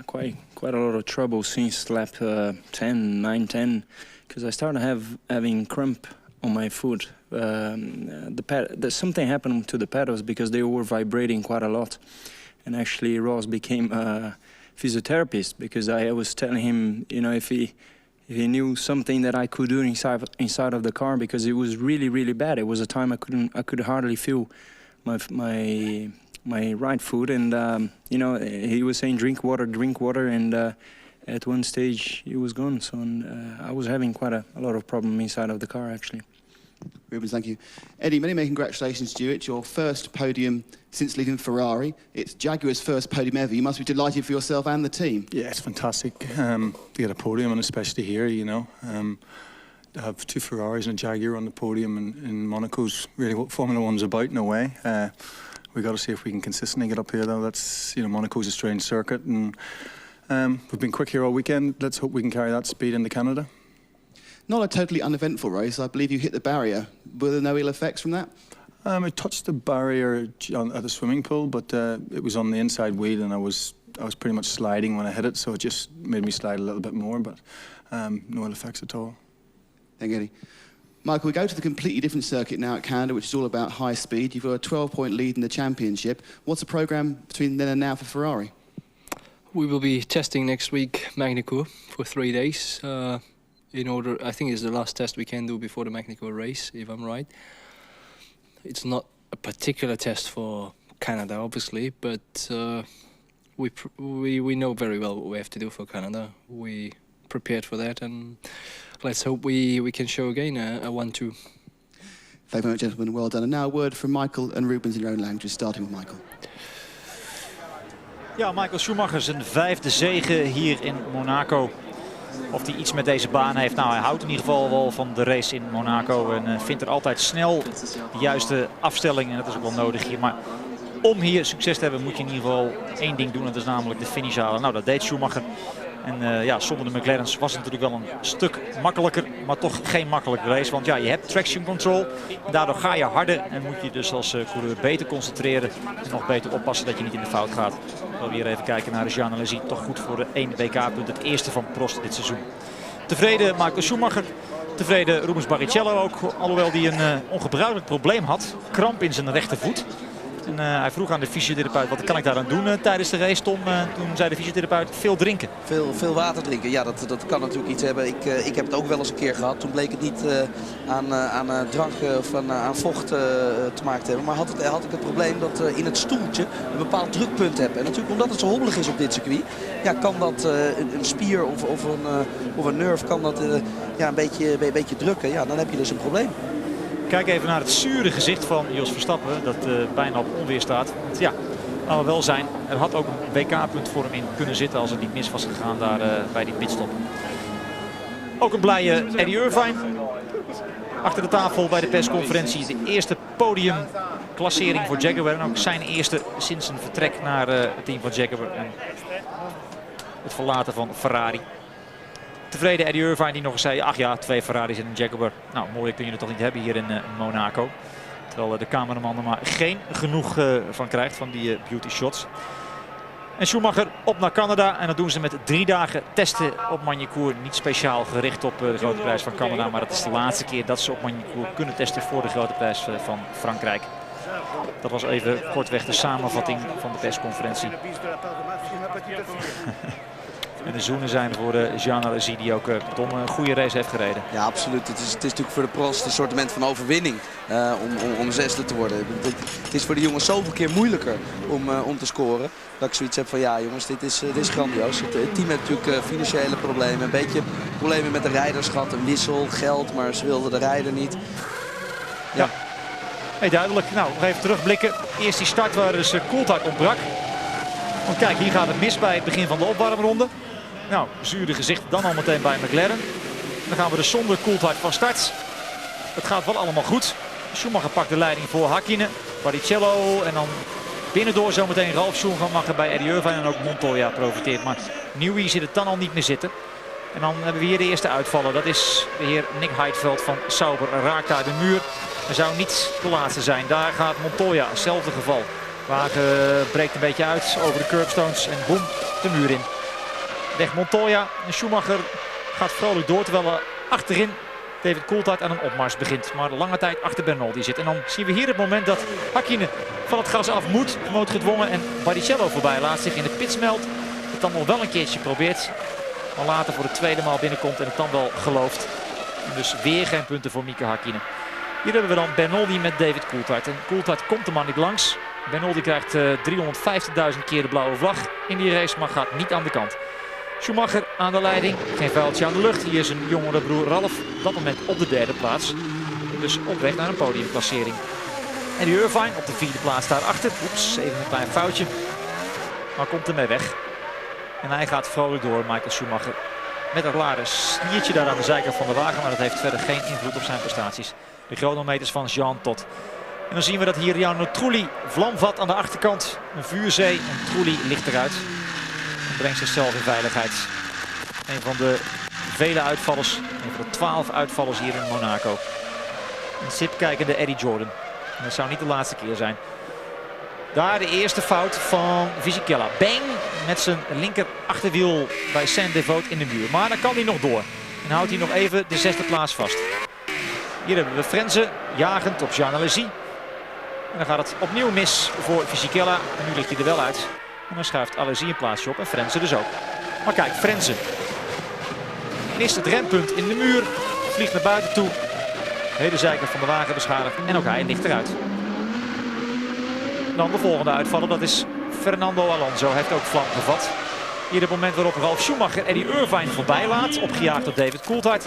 quite a lot of trouble since lap 9-10, because I started having cramp on my foot. Something happened to the pedals because they were vibrating quite a lot, and actually Ross became a physiotherapist because I was telling him, you know, if he knew something that I could do inside of the car, because it was really bad. It was a time I could hardly feel my right foot, and you know, he was saying drink water, and at one stage it was gone. So I was having quite a lot of problem inside of the car actually. Rubens, thank you. Eddie, many congratulations to you. It's your first podium since leaving Ferrari. It's Jaguar's first podium ever. You must be delighted for yourself and the team. Yeah, it's fantastic to get a podium, and especially here, you know. To have 2 Ferraris and a Jaguar on the podium in Monaco's really what Formula 1's about in a way. We've got to see if we can consistently get up here, though. That's, you know, Monaco's a strange circuit, and we've been quick here all weekend. Let's hope we can carry that speed into Canada. Not a totally uneventful race. I believe you hit the barrier. Were there no ill effects from that? I touched the barrier at the swimming pool, but it was on the inside wheel, and I was pretty much sliding when I hit it, so it just made me slide a little bit more, but no ill effects at all. Thank you, Eddie. Michael, we go to the completely different circuit now at Canada, which is all about high speed. You've got a 12-point lead in the championship. What's the programme between then and now for Ferrari? We will be testing next week Monaco for 3 days. In order, I think it's the last test we can do before the Monaco race, if I'm right. It's not a particular test for Canada, obviously, but we know very well what we have to do for Canada. We prepared for that, and let's hope we can show again a 1-2. Thank you very much, gentlemen. Well done. And now a word from Michael and Rubens in your own language, starting with Michael. Ja, Michael Schumacher zijn 5e zege hier in Monaco. Of hij iets met deze baan heeft. Nou, hij houdt in ieder geval wel van de race in Monaco. En vindt er altijd snel de juiste afstelling. En dat is ook wel nodig hier. Maar om hier succes te hebben moet je in ieder geval 1 ding doen. En dat is namelijk de finish halen. Nou, dat deed Schumacher. En ja, zonder de McLaren's was het natuurlijk wel een stuk makkelijker. Maar toch geen makkelijke race. Want ja, je hebt traction control. Daardoor ga je harder. En moet je dus als coureur beter concentreren. En nog beter oppassen dat je niet in de fout gaat. Ik wil weer even kijken naar de Jean Alesi. Toch goed voor de 1 WK-punt. Het eerste van Prost dit seizoen. Tevreden Michael Schumacher. Tevreden Rubens Barrichello ook. Alhoewel hij een ongebruikelijk probleem had. Kramp in zijn rechtervoet. En hij vroeg aan de fysiotherapeut, wat kan ik daaraan doen tijdens de race, Tom? Toen zei de fysiotherapeut, veel drinken. Veel water drinken, ja, dat kan natuurlijk iets hebben. Ik heb het ook wel eens een keer gehad. Toen bleek het niet aan drank of aan vocht te maken te hebben. Maar had ik het probleem dat in het stoeltje een bepaald drukpunt heb. En natuurlijk omdat het zo hobbelig is op dit circuit, ja, kan dat een spier of een nerve kan dat ja, een beetje drukken. Ja, dan heb je dus een probleem. Kijk even naar het zure gezicht van Jos Verstappen, dat bijna op onweer staat. Want ja, laten we wel zijn, er had ook een WK-punt voor hem in kunnen zitten als het niet mis was gegaan daar bij die pitstop. Ook een blije Eddie Irvine. Achter de tafel bij de persconferentie de eerste podiumklassering voor Jaguar. En ook zijn eerste sinds zijn vertrek naar het team van Jaguar en het verlaten van Ferrari. Tevreden Eddie Irvine die nog eens zei, ach ja, 2 Ferraris en een Jaguar. Nou, mooier kun je het toch niet hebben hier in Monaco. Terwijl de cameraman er maar geen genoeg van krijgt, van die beauty shots. En Schumacher op naar Canada. En dat doen ze met 3 dagen testen op Magny-Cours. Niet speciaal gericht op de Grote Prijs van Canada. Maar het is de laatste keer dat ze op Magny-Cours kunnen testen voor de Grote Prijs van Frankrijk. Dat was even kortweg de samenvatting van de persconferentie. En de zoenen zijn voor Jean Alesi, die ook Tom een goede race heeft gereden. Ja, absoluut. Het is natuurlijk voor de Prost een soortement van overwinning om 6e te worden. Het is voor de jongens zoveel keer moeilijker om te scoren. Dat ik zoiets heb van ja jongens, dit is grandioos. Het team heeft natuurlijk financiële problemen. Een beetje problemen met de rijders gehad. Een wissel, geld, maar ze wilden de rijder niet. Ja. Nee, duidelijk. Nou, nog even terugblikken. Eerst die start waar dus Coulthard ontbrak. Want kijk, hier gaat het mis bij het begin van de opwarmronde. Nou, zure gezicht dan al meteen bij McLaren. Dan gaan we dus zonder Coulthard van start. Het gaat wel allemaal goed. Schumacher pakt de leiding voor Hakkinen. Barrichello en dan binnendoor zometeen Ralf Schumacher bij Eddie Irvine. En ook Montoya profiteert. Maar Newey zit het dan al niet meer zitten. En dan hebben we hier de eerste uitvallen. Dat is de heer Nick Heidfeld van Sauber. Raakt daar de muur. Er zou niet de laatste zijn. Daar gaat Montoya. Hetzelfde geval. Wagen breekt een beetje uit over de curbstones. En boem, de muur in. Weg Montoya. En Schumacher gaat vrolijk door. Terwijl er achterin David Coulthard aan een opmars begint. Maar lange tijd achter Bernoldi zit. En dan zien we hier het moment dat Hakkinen van het gas af moet. Noodgedwongen. En Barrichello voorbij laat zich in de pits meldt. Het dan nog wel een keertje probeert. Maar later voor de tweede maal binnenkomt en het dan wel gelooft. En dus weer geen punten voor Mika Hakkinen. Hier hebben we dan Bernoldi met David Coulthard. En Coulthard komt er maar niet langs. Bernoldi krijgt 350.000 keer de blauwe vlag in die race, maar gaat niet aan de kant. Schumacher aan de leiding. Geen vuiltje aan de lucht. Hier is een jongere broer Ralf. Op dat moment op de 3e plaats. Dus op weg naar een podiumklassering. En die Irvine op de 4e plaats daarachter. Oeps, even een klein foutje. Maar komt ermee weg. En hij gaat vrolijk door, Michael Schumacher. Met een klare sniertje daar aan de zijkant van de wagen. Maar dat heeft verder geen invloed op zijn prestaties. De chronometers van Jean Todt. En dan zien we dat hier Jarno Trulli vlam vat aan de achterkant. Een vuurzee en Trulli ligt eruit. En brengt zichzelf in veiligheid. Een van de vele uitvallers. Een van de 12 uitvallers hier in Monaco. Een sip kijkende Eddie Jordan. En dat zou niet de laatste keer zijn. Daar de eerste fout van Fisichella. Bang! Met zijn linker achterwiel bij Saint-Devote in de muur. Maar dan kan hij nog door. En houdt hij nog even de 6e plaats vast. Hier hebben we Frenze jagend op Jean Alesi. En dan gaat het opnieuw mis voor Fisichella. En nu ligt hij er wel uit. En dan schuift Alesi een plaatsje op en Frenze dus ook. Maar kijk, Frenze mist het rempunt in de muur. Vliegt naar buiten toe. De hele zijkant van de wagen beschadigd. En ook hij ligt eruit. Dan de volgende uitvaller, dat is Fernando Alonso. Heeft ook vlam gevat. Hier het moment waarop Ralf Schumacher Eddie Irvine voorbij laat. Opgejaagd door David Coulthard.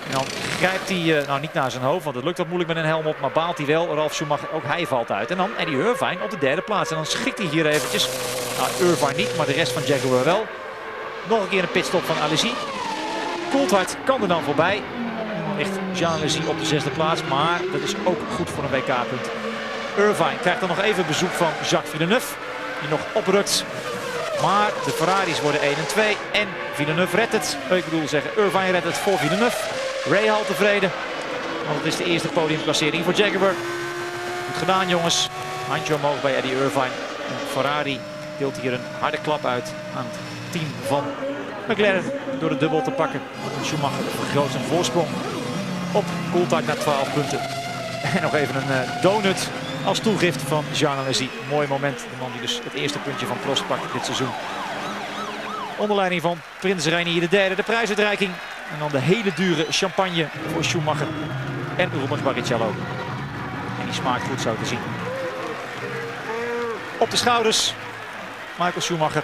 En dan grijpt hij, nou niet naar zijn hoofd, want het lukt wat moeilijk met een helm op. Maar baalt hij wel. Ralf Schumacher, ook hij valt uit. En dan Eddie Irvine op de 3e plaats. En dan schikt hij hier eventjes. Nou, Irvine niet, maar de rest van Jaguar wel. Nog een keer een pitstop van Alesi. Coulthard kan er dan voorbij. En dan ligt Jean Alesi op de 6e plaats. Maar dat is ook goed voor een WK-punt. Irvine krijgt dan nog even bezoek van Jacques Villeneuve. Die nog oprukt. Maar de Ferraris worden 1 en 2. En Villeneuve redt het. Ik bedoel zeggen, Irvine redt het voor Villeneuve. Rahal tevreden. Want het is de eerste podiumklassering voor Jaguar. Goed gedaan jongens. Handje omhoog bij Eddie Irvine. En Ferrari deelt hier een harde klap uit aan het team van McLaren. Door de dubbel te pakken. Schumacher vergroot zijn voorsprong op Coulthard naar 12 punten. En nog even een donut als toegift van Jean Alesi. Mooi moment. De man die dus het eerste puntje van Prost pakt dit seizoen. Onder leiding van Prins Reinier de 3e. De prijsuitreiking. En dan de hele dure champagne voor Schumacher en Rubens Barrichello. En die smaakt goed zo te zien. Op de schouders Michael Schumacher.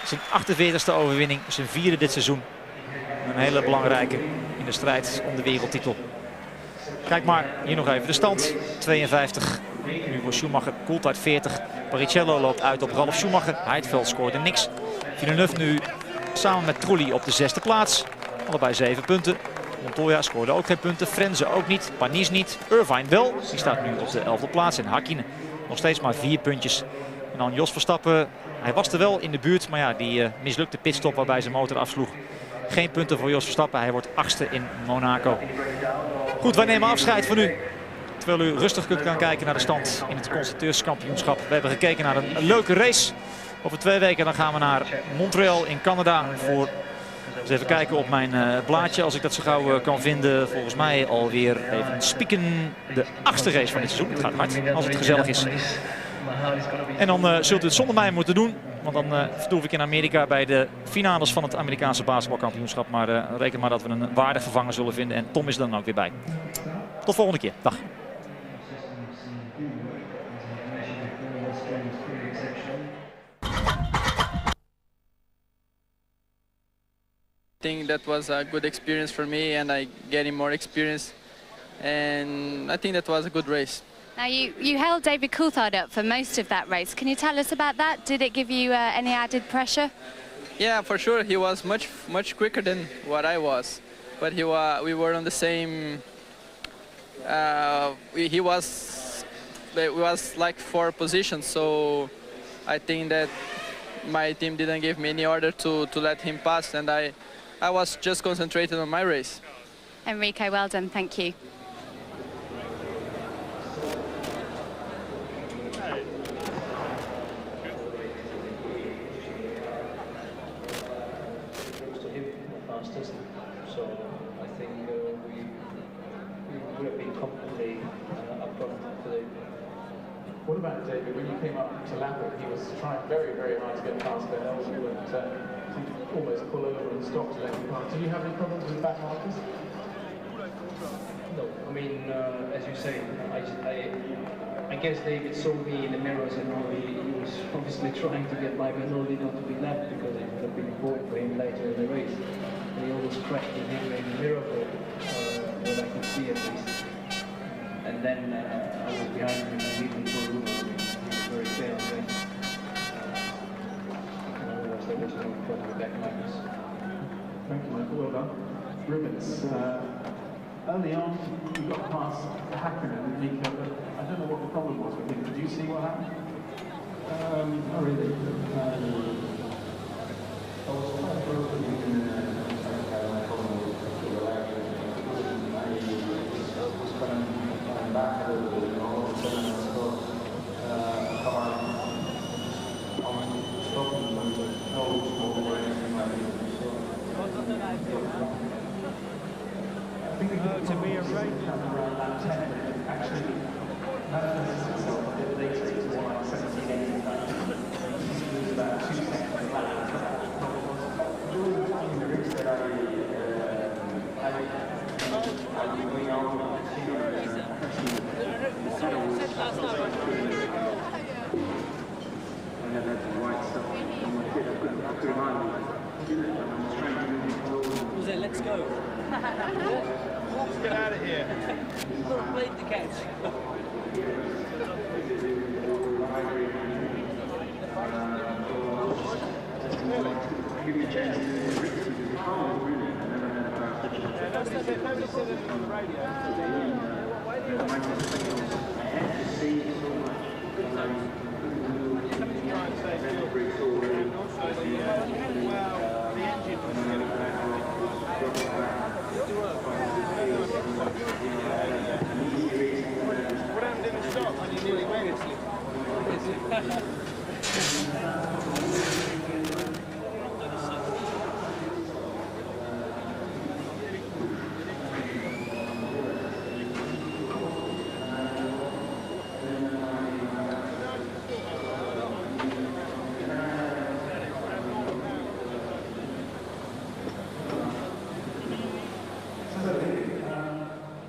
Zijn 48e overwinning. Zijn 4e dit seizoen. Een hele belangrijke in de strijd om de wereldtitel. Kijk maar, hier nog even de stand. 52. Nu voor Schumacher, Coulthard 40. Barrichello loopt uit op Ralf Schumacher. Heidfeld scoorde niks. Villeneuve nu samen met Trulli op de 6e plaats. Allebei 7 punten. Montoya scoorde ook geen punten. Frenze ook niet. Panis niet. Irvine wel. Die staat nu op de 11e plaats. En Hakkinen nog steeds maar 4 puntjes. En dan Jos Verstappen. Hij was er wel in de buurt. Maar ja, die mislukte pitstop waarbij zijn motor afsloeg. Geen punten voor Jos Verstappen. Hij wordt 8e in Monaco. Goed, wij nemen afscheid van u. Terwijl u rustig kunt gaan kijken naar de stand in het constructeurskampioenschap. We hebben gekeken naar een leuke race. Over 2 weken dan gaan we naar Montreal in Canada voor... Dus even kijken op mijn blaadje, als ik dat zo gauw kan vinden. Volgens mij alweer even spieken de 8e race van dit seizoen. Het gaat hard, als het gezellig is. En dan zult u het zonder mij moeten doen. Want dan vertoef ik in Amerika bij de finales van het Amerikaanse basketbalkampioenschap. Maar reken maar dat we een waardig vervanger zullen vinden. En Tom is er dan ook weer bij. Tot volgende keer. Dag. I think that was a good experience for me, and I getting more experience, and I think that was a good race. Now you held David Coulthard up for most of that race. Can you tell us about that? Did it give you any added pressure? Yeah, for sure. He was much quicker than what I was, but we were on the same. We was like 4 positions, so I think that my team didn't give me any order to let him pass, and I was just concentrated on my race. Enrico, well done, thank you. So I think we would have been comfortably up front today. What about David? When you came up to lap it, he was trying very, very hard to get past the L2 and almost pull over and stop to let you pass. Do you have any problems with back markers? No, I mean, as you say, I guess David saw me in the mirrors and he was obviously trying to get by, but only not to be lapped because it would have been important for him later in the race. And he almost crashed with him in the mirror, what I could see at least. And then I was behind him and he didn't pull over. He was very fair on that. Otherwise there was no problem with back markers. Thank you, Michael. Well done. Rubens, early on, you got past Hakkinen and Nico, but I don't know what the problem was with him. Did you see what happened? Not really. I was quite broken in back a little bit, and all of a sudden I saw a car almost stopping with no smoke or anything like that. I think to be a race around that 10, actually manifests itself a bit later to more like 17, 18 laps. It was about 2 seconds of lap. During the time in the race that I've been going out with the team, let's go. Let's get out of here. Played the catch. Give me a chance.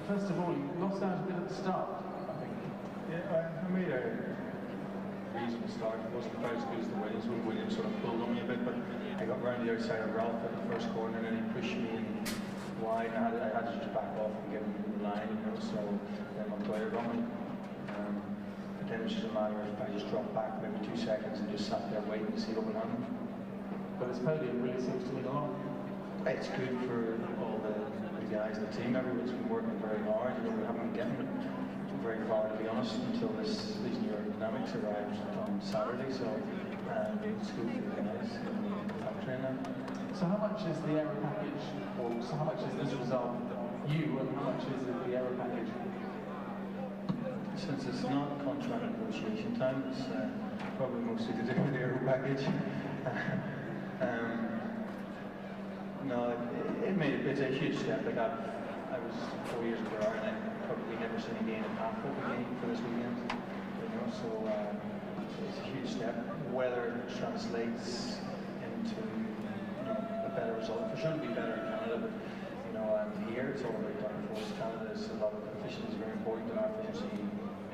First of all, you lost out a bit at the start, I think. Yeah, I made a reasonable start. It wasn't quite as good as the Williams. Williams sort of pulled on me a bit, but I got round the outside of Ralph at the first corner, and then he pushed me in wide. I had to just back off and get him in the line, you know, so then Montoya got me. But then it was just a matter of I just dropped back maybe 2 seconds and just sat there waiting to see what would happen. But this podium really seems to mean a lot. It's good for all the guys in the team. Everyone's been working very hard. You know, we haven't been getting very far, to be honest, until these new aerodynamics arrived on Saturday. So it's good for the guys factory now. So how much is the aero package, or so how much is this result you, and how much is it the aero package? since it's not contract negotiation time, it's probably mostly to do with the aero package. No, it's a huge step. Like I was 4 years ago, and I probably never seen a game in half what we gained for this weekend. You know, so it's a huge step. Whether it translates into a better result, for sure it'll be better in Canada, but you know, here it's all about downforce. Canada is a lot of efficiency is very important, and our efficiency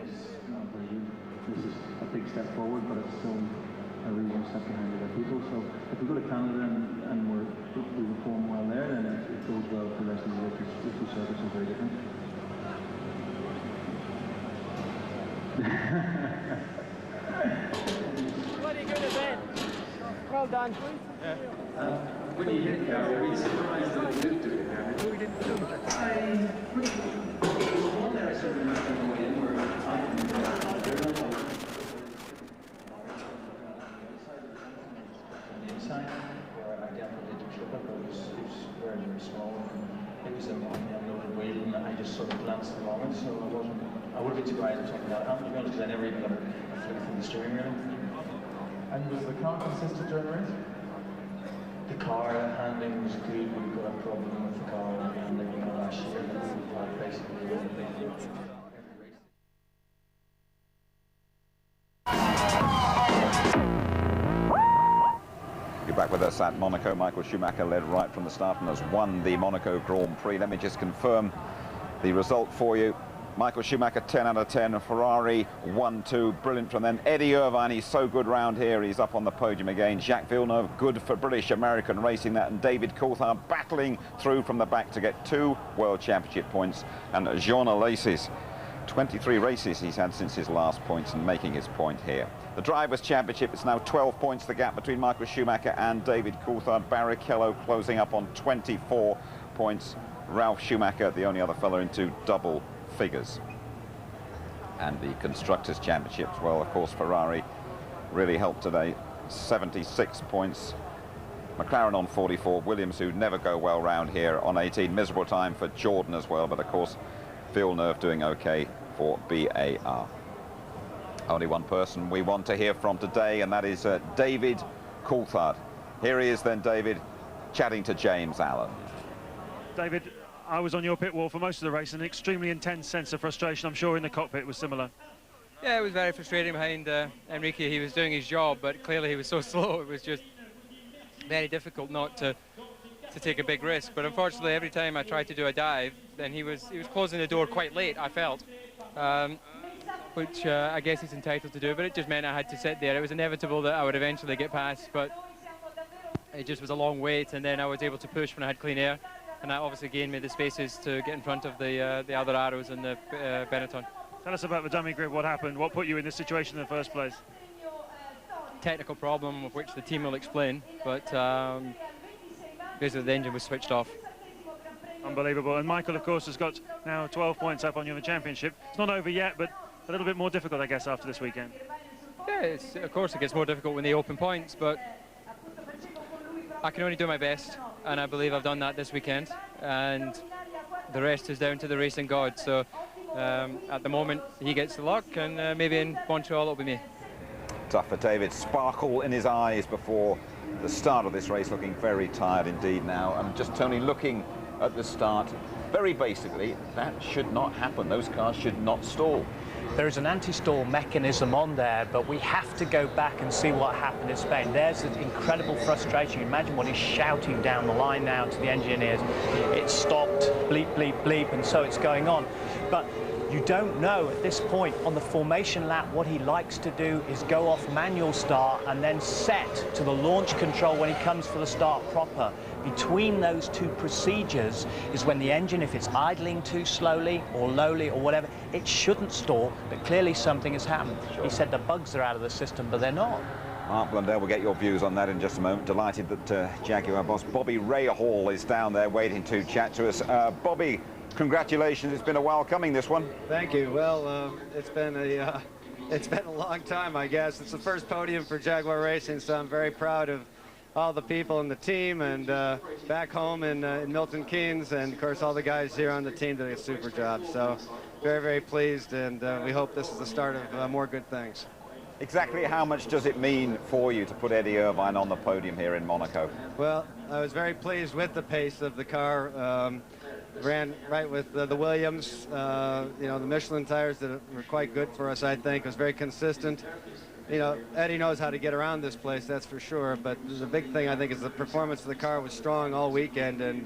is not really. This is a big step forward, but it's still a really one step behind other people. So if we go to Canada and we perform well there, then it goes well for the rest of the year, because the two circuits are very different. Bloody good event. Well done. Yeah. When you hit Gary, are you surprised that you didn't do it, Gary? We didn't do it. Well, there are certain moments on the way in where inside, where I definitely did trip it, but it was very, very small. It was on the unloaded wheel, and I just sort of glanced along it, so I would have been surprised if something like that happened, to be honest, because I never even got a flick from the steering wheel. And was the car consistent during the race? The car handling was good. We've got a problem with the car handling last year, but we've had basically every race. You're back with us at Monaco. Michael Schumacher led right from the start and has won the Monaco Grand Prix. Let me just confirm the result for you. Michael Schumacher 10 out of 10, Ferrari 1-2, brilliant from them. Eddie Irvine, he's so good round here, he's up on the podium again. Jacques Villeneuve, good for British American racing that, and David Coulthard battling through from the back to get 2 World Championship points. And Jean Alessis, 23 races he's had since his last points, and making his point here. The Drivers' Championship, it's now 12 points the gap between Michael Schumacher and David Coulthard. Barrichello closing up on 24 points. Ralf Schumacher, the only other fellow into double figures. And the Constructors' Championships, well, of course, Ferrari really helped today. 76 points. McLaren on 44. Williams, who never go well round here, on 18. Miserable time for Jordan as well, but of course, Villeneuve doing okay for BAR. Only one person we want to hear from today, and that is David Coulthard. Here he is then, David, chatting to James Allen. David, I was on your pit wall for most of the race, an extremely intense sense of frustration. I'm sure in the cockpit was similar. Yeah, it was very frustrating behind Enrique. He was doing his job, but clearly he was so slow. It was just very difficult not to take a big risk. But unfortunately, every time I tried to do a dive, then he was closing the door quite late, I felt, which I guess he's entitled to do. But it just meant I had to sit there. It was inevitable that I would eventually get past, but it just was a long wait, and then I was able to push when I had clean air. And that obviously gained me the spaces to get in front of the other arrows in the Benetton. Tell us about the dummy grid, what happened, what put you in this situation in the first place? Technical problem of which the team will explain, but basically the engine was switched off. Unbelievable. And Michael, of course, has got now 12 points up on you in the championship. It's not over yet, but a little bit more difficult, I guess, after this weekend. Yeah, of course it gets more difficult when they open points, but I can only do my best, and I believe I've done that this weekend, and the rest is down to the racing god. So at the moment he gets the luck, and maybe in Montreal it'll be me. Tough for David. Sparkle in his eyes before the start of this race, looking very tired indeed now. And just Tony, looking at the start, very basically that should not happen. Those cars should not stall. There is an anti-stall mechanism on there, but we have to go back and see what happened in Spain. There's an incredible frustration. Imagine what he's shouting down the line now to the engineers. It stopped, bleep, bleep, bleep, and so it's going on. But you don't know at this point on the formation lap. What he likes to do is go off manual start and then set to the launch control when he comes for the start proper. Between those two procedures is when the engine, if it's idling too slowly or lowly or whatever, it shouldn't stall, but clearly something has happened. He said the bugs are out of the system, but they're not. Mark Blundell, we'll get your views on that in just a moment. Delighted that Jaguar boss Bobby Rahal is down there waiting to chat to us. Bobby, congratulations, it's been a while coming, this one. Thank you. Well, it's been a long time, I guess. It's the first podium for Jaguar Racing, so I'm very proud of all the people in the team, and back home in Milton Keynes, and of course all the guys here on the team did a super job. So very, very pleased, and we hope this is the start of more good things. Exactly how much does it mean for you to put Eddie Irvine on the podium here in Monaco? Well, I was very pleased with the pace of the car. Ran right with the Williams, you know, the Michelin tires that were quite good for us, I think. It was very consistent. You know, Eddie knows how to get around this place, that's for sure. But the big thing, I think, is the performance of the car was strong all weekend. And,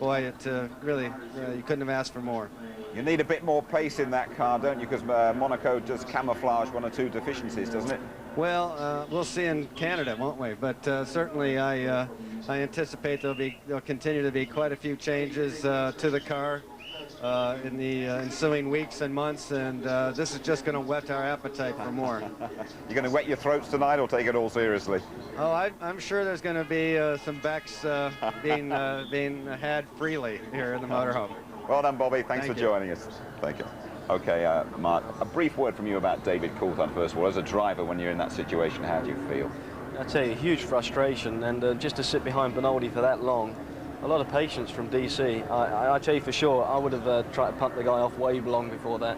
boy, it really, you couldn't have asked for more. You need a bit more pace in that car, don't you? Because Monaco does camouflage one or two deficiencies, doesn't it? Well, we'll see in Canada, won't we? But certainly I anticipate there'll continue to be quite a few changes to the car in the ensuing weeks and months, and this is just going to whet our appetite for more. You're going to wet your throats tonight or take it all seriously? Oh, I'm sure there's going to be some becks being had freely here in the motorhome. Well done, Bobby. Thanks for joining us. Thank you. Okay, Mark, a brief word from you about David Coulthard, first of all. As a driver, when you're in that situation, how do you feel? I tell you, huge frustration, and just to sit behind Benaldi for that long, a lot of patience from DC. I tell you for sure, I would have tried to punt the guy off way long before that.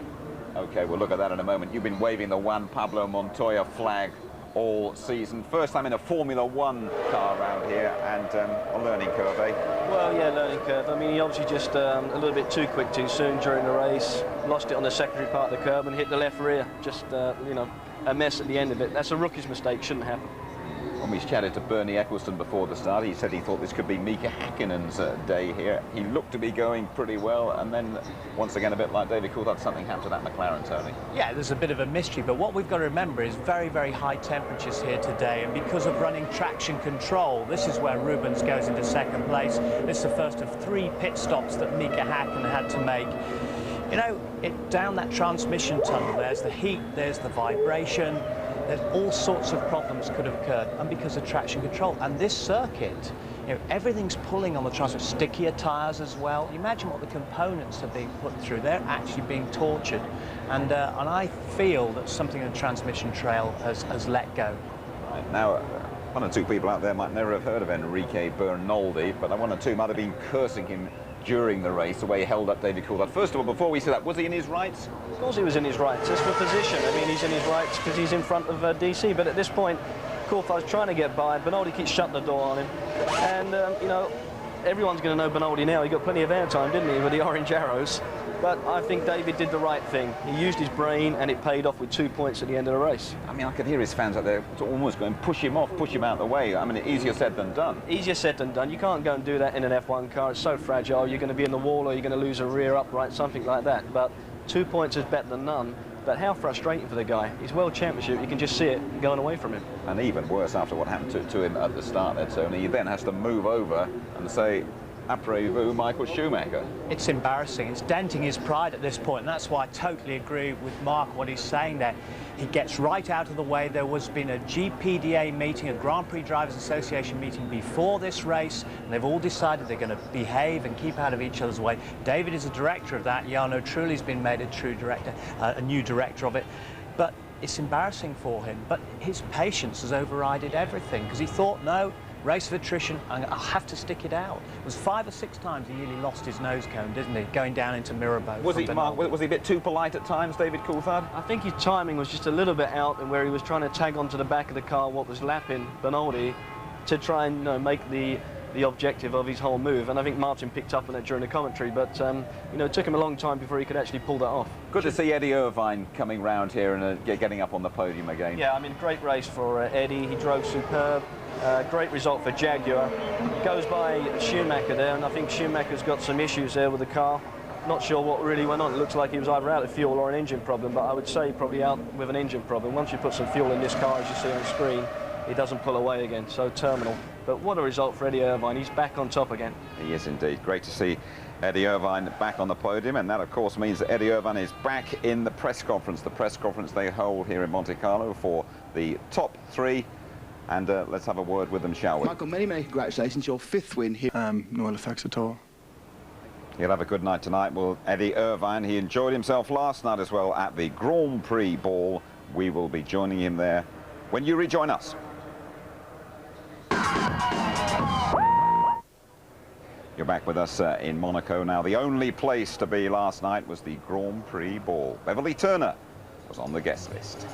Okay, we'll look at that in a moment. You've been waving the Juan Pablo Montoya flag all season. First time in a Formula 1 car around here, and a learning curve, eh? Well, yeah, learning curve. I mean, he obviously just a little bit too quick too soon during the race, lost it on the secondary part of the curb and hit the left rear. Just, you know, a mess at the end of it. That's a rookie's mistake, shouldn't happen. When we chatted to Bernie Eccleston before the start, he said he thought this could be Mika Häkkinen's day here. He looked to be going pretty well, and then, once again, a bit like David Coulthard, something happened to that McLaren, Tony. Yeah, there's a bit of a mystery, but what we've got to remember is very, very high temperatures here today, and because of running traction control, this is where Rubens goes into second place. This is the first of 3 pit stops that Mika Häkkinen had to make. You know, down that transmission tunnel, there's the heat, there's the vibration, there's all sorts of problems could have occurred, and because of traction control. And this circuit, you know, everything's pulling on the transmission, stickier tyres as well. Imagine what the components are being put through. They're actually being tortured. And I feel that something in the transmission trail has let go. Right, now, one or two people out there might never have heard of Enrique Bernoldi, but one or two might have been cursing him during the race, the way he held up David Coulthard. First of all, before we see that, was he in his rights? Of course he was in his rights. It's for position. I mean, he's in his rights because he's in front of DC. But at this point, Coulthard's trying to get by. Bernoldi keeps shutting the door on him. And, you know, everyone's going to know Bernoldi now. He got plenty of airtime, didn't he, with the orange arrows. But I think David did the right thing. He used his brain, and it paid off with 2 points at the end of the race. I mean, I could hear his fans out there almost going, push him off, push him out of the way. I mean, easier said than done. Easier said than done. You can't go and do that in an F1 car. It's so fragile. You're going to be in the wall, or you're going to lose a rear upright, something like that. But 2 points is better than none. But how frustrating for the guy. He's World Championship. You can just see it going away from him. And even worse after what happened to him at the start there, Tony. He then has to move over and say, après-vous, Michael Schumacher. It's embarrassing. It's denting his pride at this point, and that's why I totally agree with Mark, what he's saying there. He gets right out of the way. There was been a GPDA meeting, a Grand Prix Drivers Association meeting before this race, and they've all decided they're going to behave and keep out of each other's way. David is a director of that. Jarno Trulli's been made a true director, a new director of it. But it's embarrassing for him. But his patience has overridden everything, because he thought, no, race of attrition, I'll have to stick it out. It was 5 or 6 times he nearly lost his nose cone, didn't he, going down into Mirabeau. Was he, Mark, was he a bit too polite at times, David Coulthard? I think his timing was just a little bit out, and where he was trying to tag onto the back of the car what was lapping Bernoldi to try and make the objective of his whole move. And I think Martin picked up on it during the commentary, but you know, it took him a long time before he could actually pull that off. Good to see Eddie Irvine coming round here and getting up on the podium again. Yeah, I mean, great race for Eddie. He drove superb. Great result for Jaguar. Goes by Schumacher there, and I think Schumacher's got some issues there with the car. Not sure what really went on. It looks like he was either out of fuel or an engine problem, but I would say probably out with an engine problem. Once you put some fuel in this car, as you see on the screen, he doesn't pull away again, so terminal. But what a result for Eddie Irvine. He's back on top again. He is indeed. Great to see Eddie Irvine back on the podium, and that, of course, means that Eddie Irvine is back in the press conference they hold here in Monte Carlo for the top 3. And let's have a word with them, shall we? Michael, many, many congratulations. Your 5th win here. No ill effects at all. He'll have a good night tonight. Well, Eddie Irvine, he enjoyed himself last night as well at the Grand Prix ball. We will be joining him there when you rejoin us. You're back with us in Monaco now. The only place to be last night was the Grand Prix ball. Beverly Turner was on the guest list.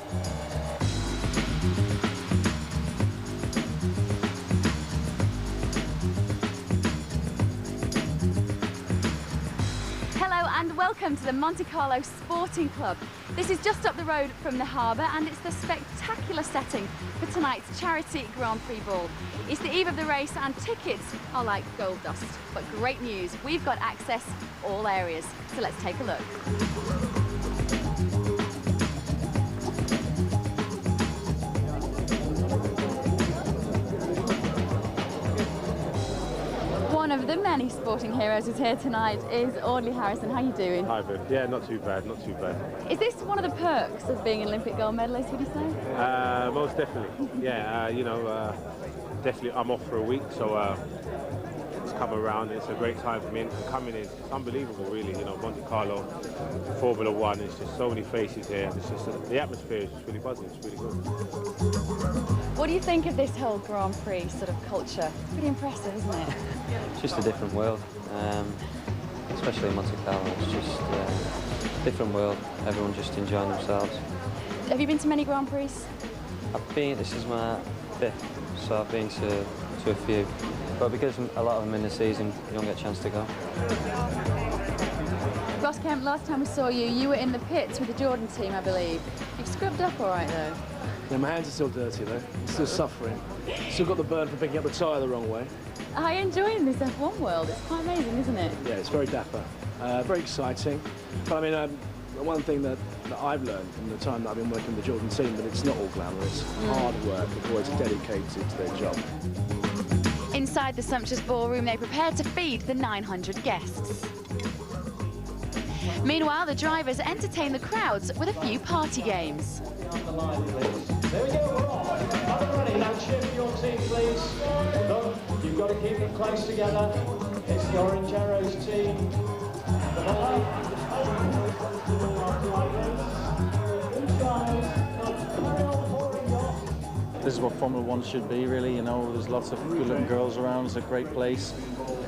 And welcome to the Monte Carlo Sporting Club. This is just up the road from the harbour and it's the spectacular setting for tonight's charity Grand Prix ball. It's the eve of the race and tickets are like gold dust. But great news, we've got access all areas. So let's take a look. One of the many sporting heroes who's here tonight is Audley Harrison. How are you doing? Hi, Viv. Yeah, not too bad, not too bad. Is this one of the perks of being an Olympic gold medalist, would you say? Most definitely. Yeah, you know, definitely I'm off for a week, so it's come around. It's a great time for me, and coming is it's unbelievable, really. You know, Monte Carlo, Formula 1. It's just so many faces here. It's just the atmosphere is just really buzzing. It's really good. What do you think of this whole Grand Prix sort of culture? It's pretty impressive, isn't it? It's just a different world, especially in Monte Carlo. It's just a different world. Everyone just enjoying themselves. Have you been to many Grand Prix? This is my 5th, so I've been to a few. But because a lot of them in the season, you don't get a chance to go. Ross Kemp, last time we saw you, you were in the pits with the Jordan team, I believe. You've scrubbed up all right, though. Yeah, my hands are still dirty, though. I'm still suffering. Still got the burn for picking up the tyre the wrong way. Are you enjoying this F1 world? It's quite amazing, isn't it? Yeah, it's very dapper. Very exciting. But I mean, one thing that I've learned from the time that I've been working with the Jordan team, that it's not all glamorous. Hard work, the boys are dedicated to their job. Inside the sumptuous ballroom, they prepared to feed the 900 guests. Meanwhile, the drivers entertain the crowds with a few party games. There we go, we're off. Up and running. Now cheer for your team, please. Look, you've got to keep them close together. It's the Orange Arrows team. This is what Formula 1 should be, really. You know, there's lots of good-looking girls around. It's a great place.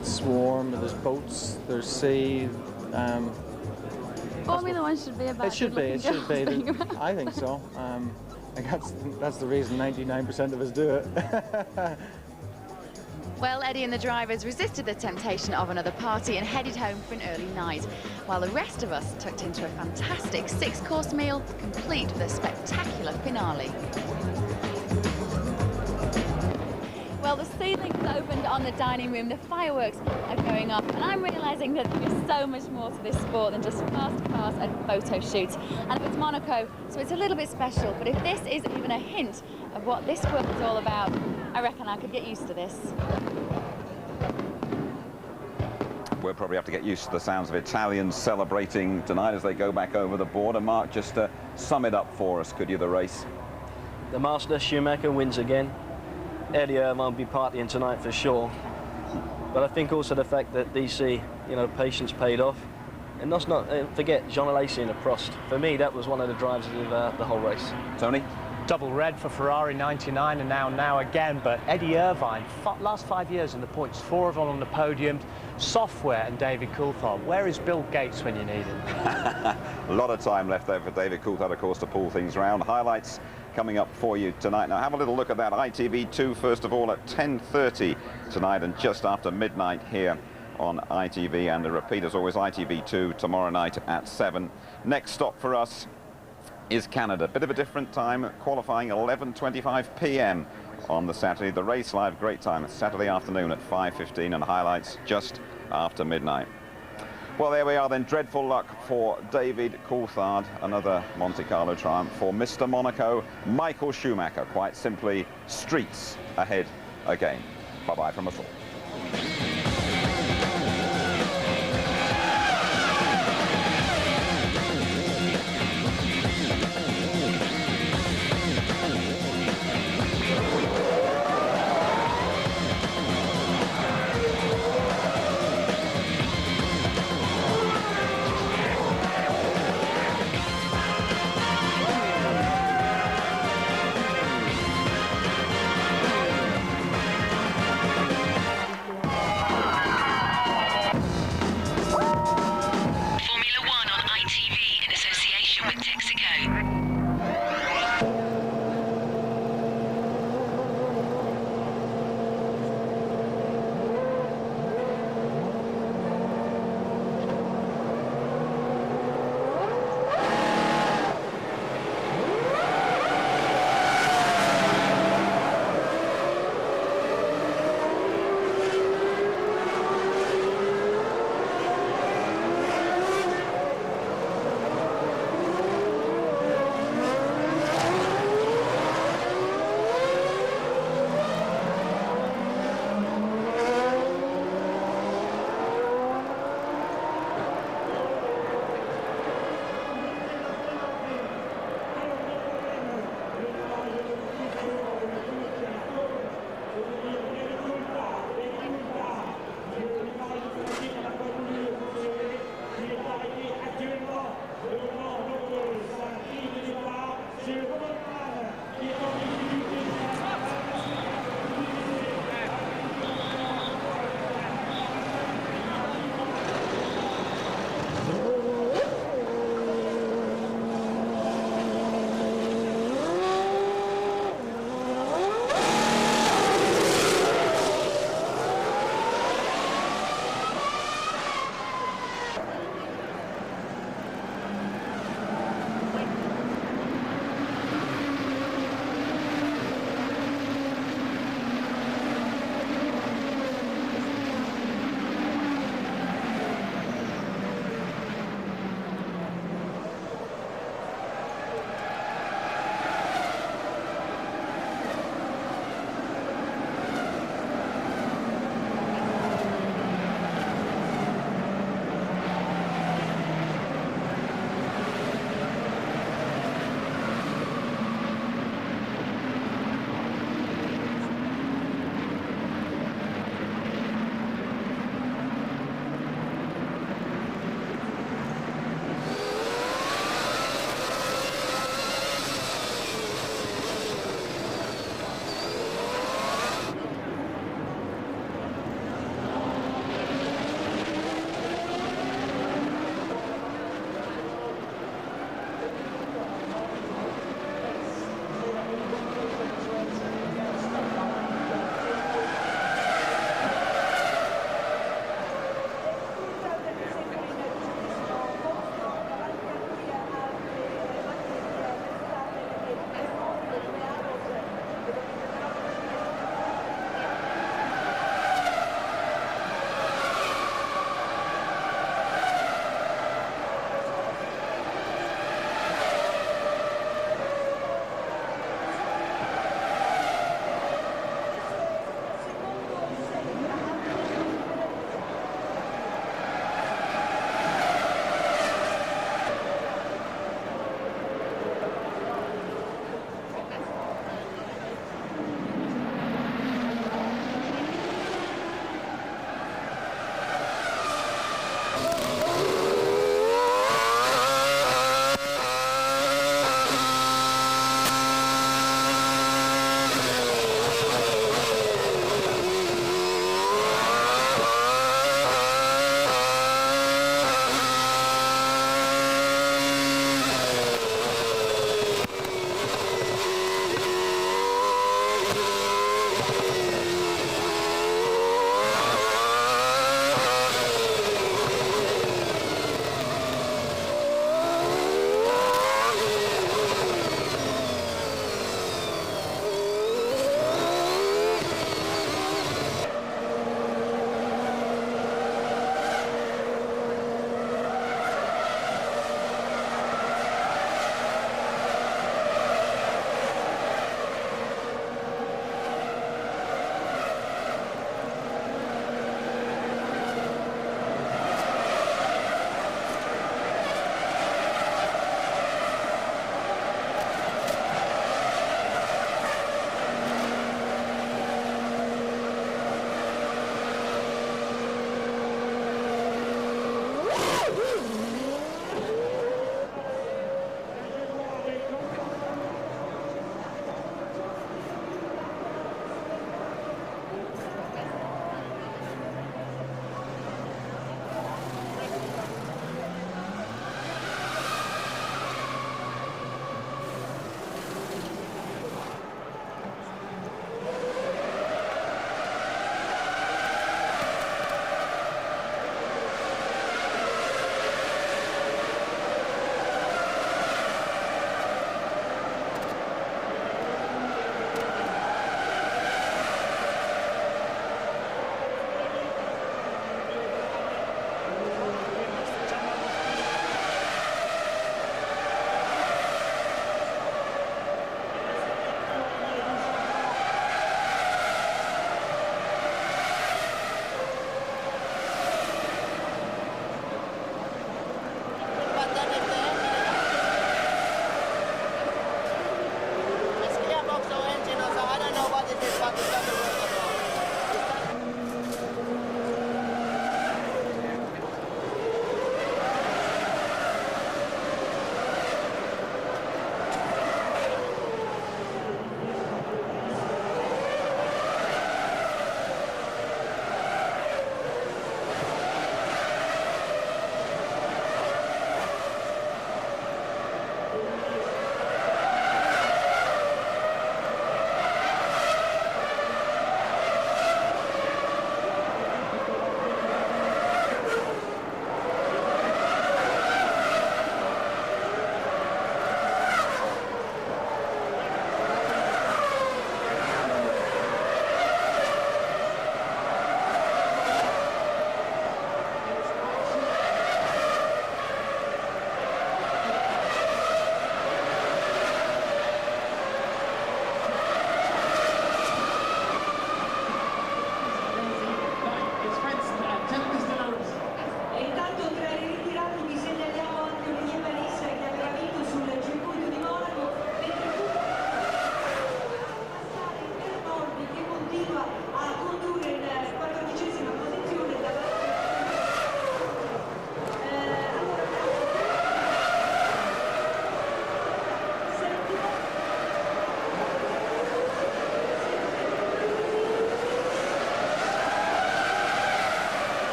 It's warm. There's boats. There's sea. Formula 1 should be about It should be. It should be. I think so. That's the reason 99% of us do it. Well, Eddie and the drivers resisted the temptation of another party and headed home for an early night, while the rest of us tucked into a fantastic 6-course meal, complete with a spectacular finale. Well, the ceiling's opened on the dining room, the fireworks are going off, and I'm realising that there's so much more to this sport than just fast cars and photo shoots. And it's Monaco, so it's a little bit special, but if this is even a hint of what this world is all about, I reckon I could get used to this. We'll probably have to get used to the sounds of Italians celebrating tonight as they go back over the border. Mark, just to sum it up for us, could you, the race? The master, Schumacher, wins again. Eddie Irvine will be partying tonight for sure. But I think also the fact that DC, you know, patience paid off. And let's not forget Jean Alesi and Prost. For me, that was one of the drivers of the whole race. Tony? Double red for Ferrari, 99, and now again. But Eddie Irvine, last 5 years in the points, 4 of them on the podium. Software and David Coulthard. Where is Bill Gates when you need him? A lot of time left there for David Coulthard, of course, to pull things round. Highlights coming up for you tonight. Now, have a little look at that. ITV2, first of all, at 10:30 tonight and just after midnight here on ITV. And the repeat, as always, ITV2 tomorrow night at 7. Next stop for us is Canada. Bit of a different time, qualifying 11:25 p.m. on the Saturday. The race live, great time. It's Saturday afternoon at 5:15 and highlights just after midnight. Well, there we are then. Dreadful luck for David Coulthard. Another Monte Carlo triumph for Mr. Monaco, Michael Schumacher. Quite simply, streets ahead again. Bye-bye from us all.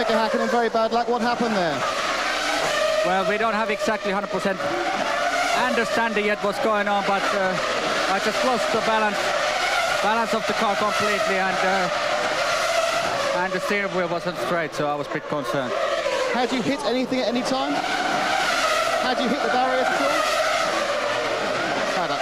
Pekka Häkkinen, very bad luck. What happened there? Well, we don't have exactly 100% understanding yet what's going on, but I just lost the balance of the car completely, and the steering wheel wasn't straight, so I was a bit concerned. Had you hit anything at any time? Had you hit the barriers at all? Bad luck.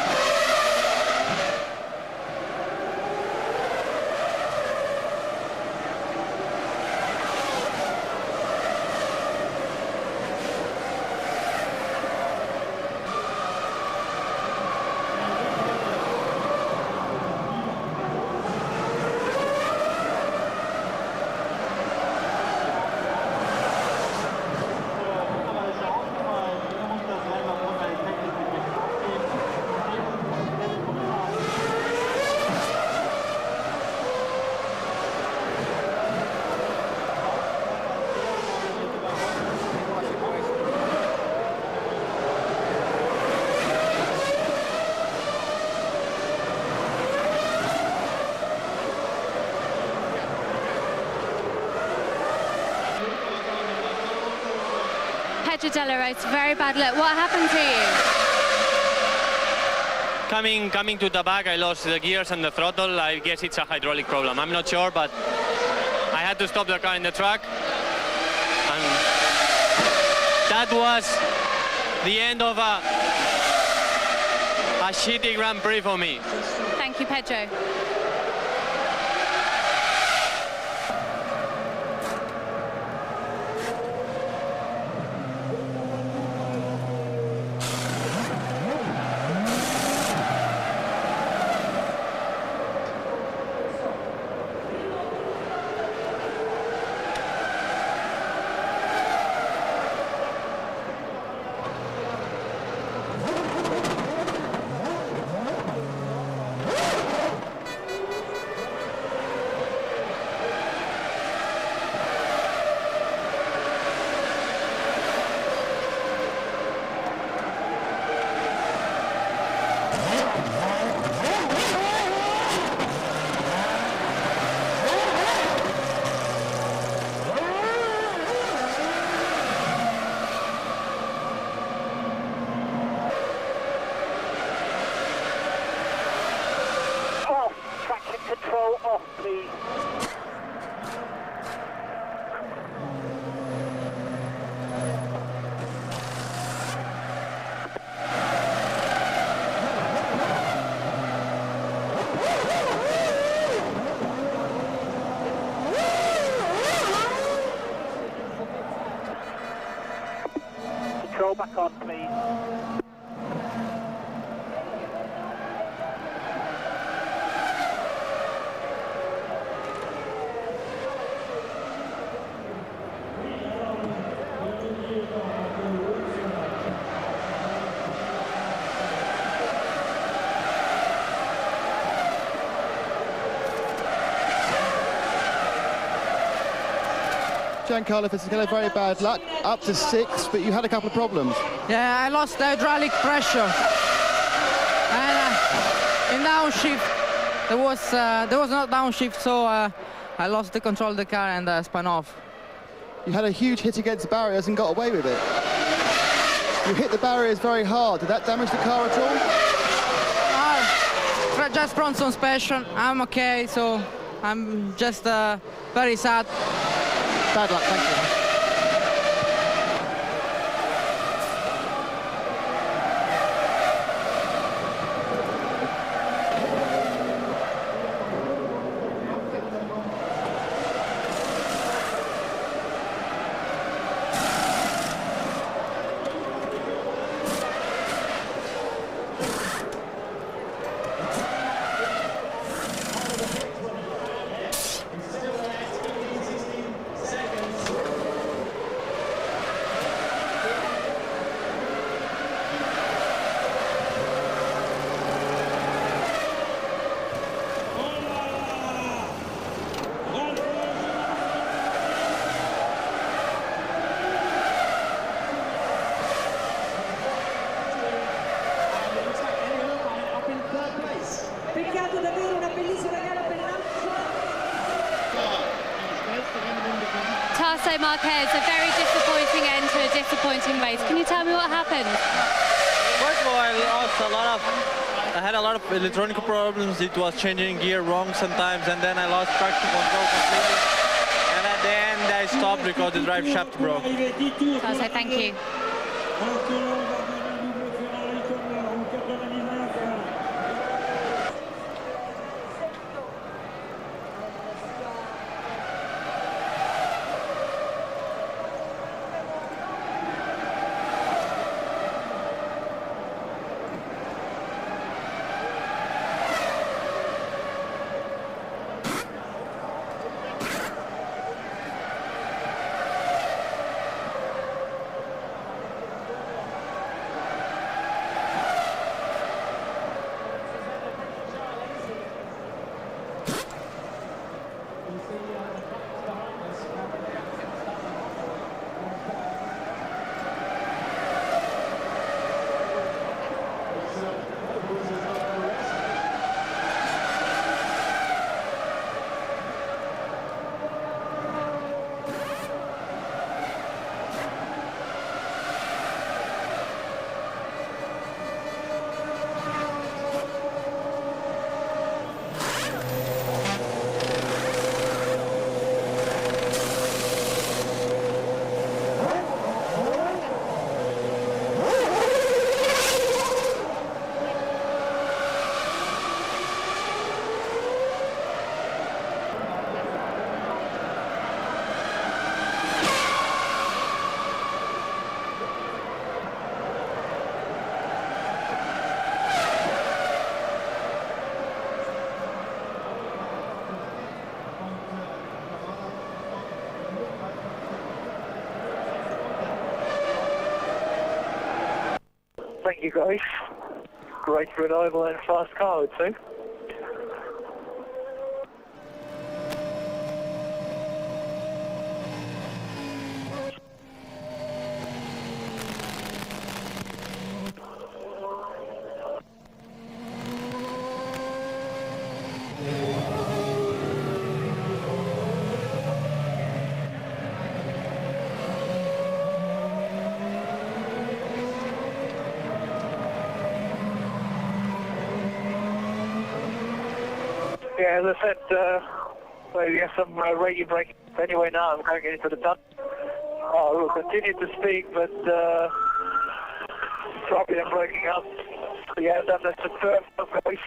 Very bad luck. What happened to you? Coming to the back, I lost the gears and the throttle. I guess it's a hydraulic problem. I'm not sure, but I had to stop the car in the track. And that was the end of a shitty Grand Prix for me. Thank you, Pedro. Control back on, please. Giancarlo Fisichella, very bad luck, up to 6th, but you had a couple of problems. Yeah, I lost the hydraulic pressure, and in downshift there was not downshift, so I lost the control of the car and spun off. You had a huge hit against barriers and got away with it. You hit the barriers very hard. Did that damage the car at all? Just front suspension. I'm okay, so I'm just very sad. Bad luck, thank you. Marquez, a very disappointing end to a disappointing race. Can you tell me what happened? First of all, I had a lot of electronic problems. It was changing gear wrong sometimes, and then I lost traction control completely. And at the end, I stopped because the drive shaft broke. So I'll say thank you. Thank you guys. Great, reliable and fast car, I would say. Yeah, as I said, well, we have some radio break. Anyway, now I'm going into the tunnel. We'll continue to speak, but probably I'm breaking up. Yeah, that's a superb race.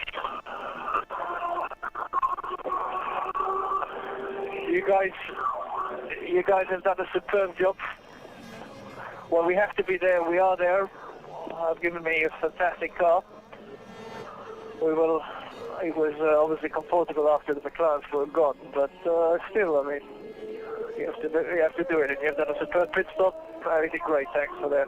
You guys have done a superb job. Well, we have to be there. We are there. Given me a fantastic car. It was obviously comfortable after the McLarens were gone, but still, I mean, you have to do it, and you have done a superb pit stop. I did great. Thanks for that.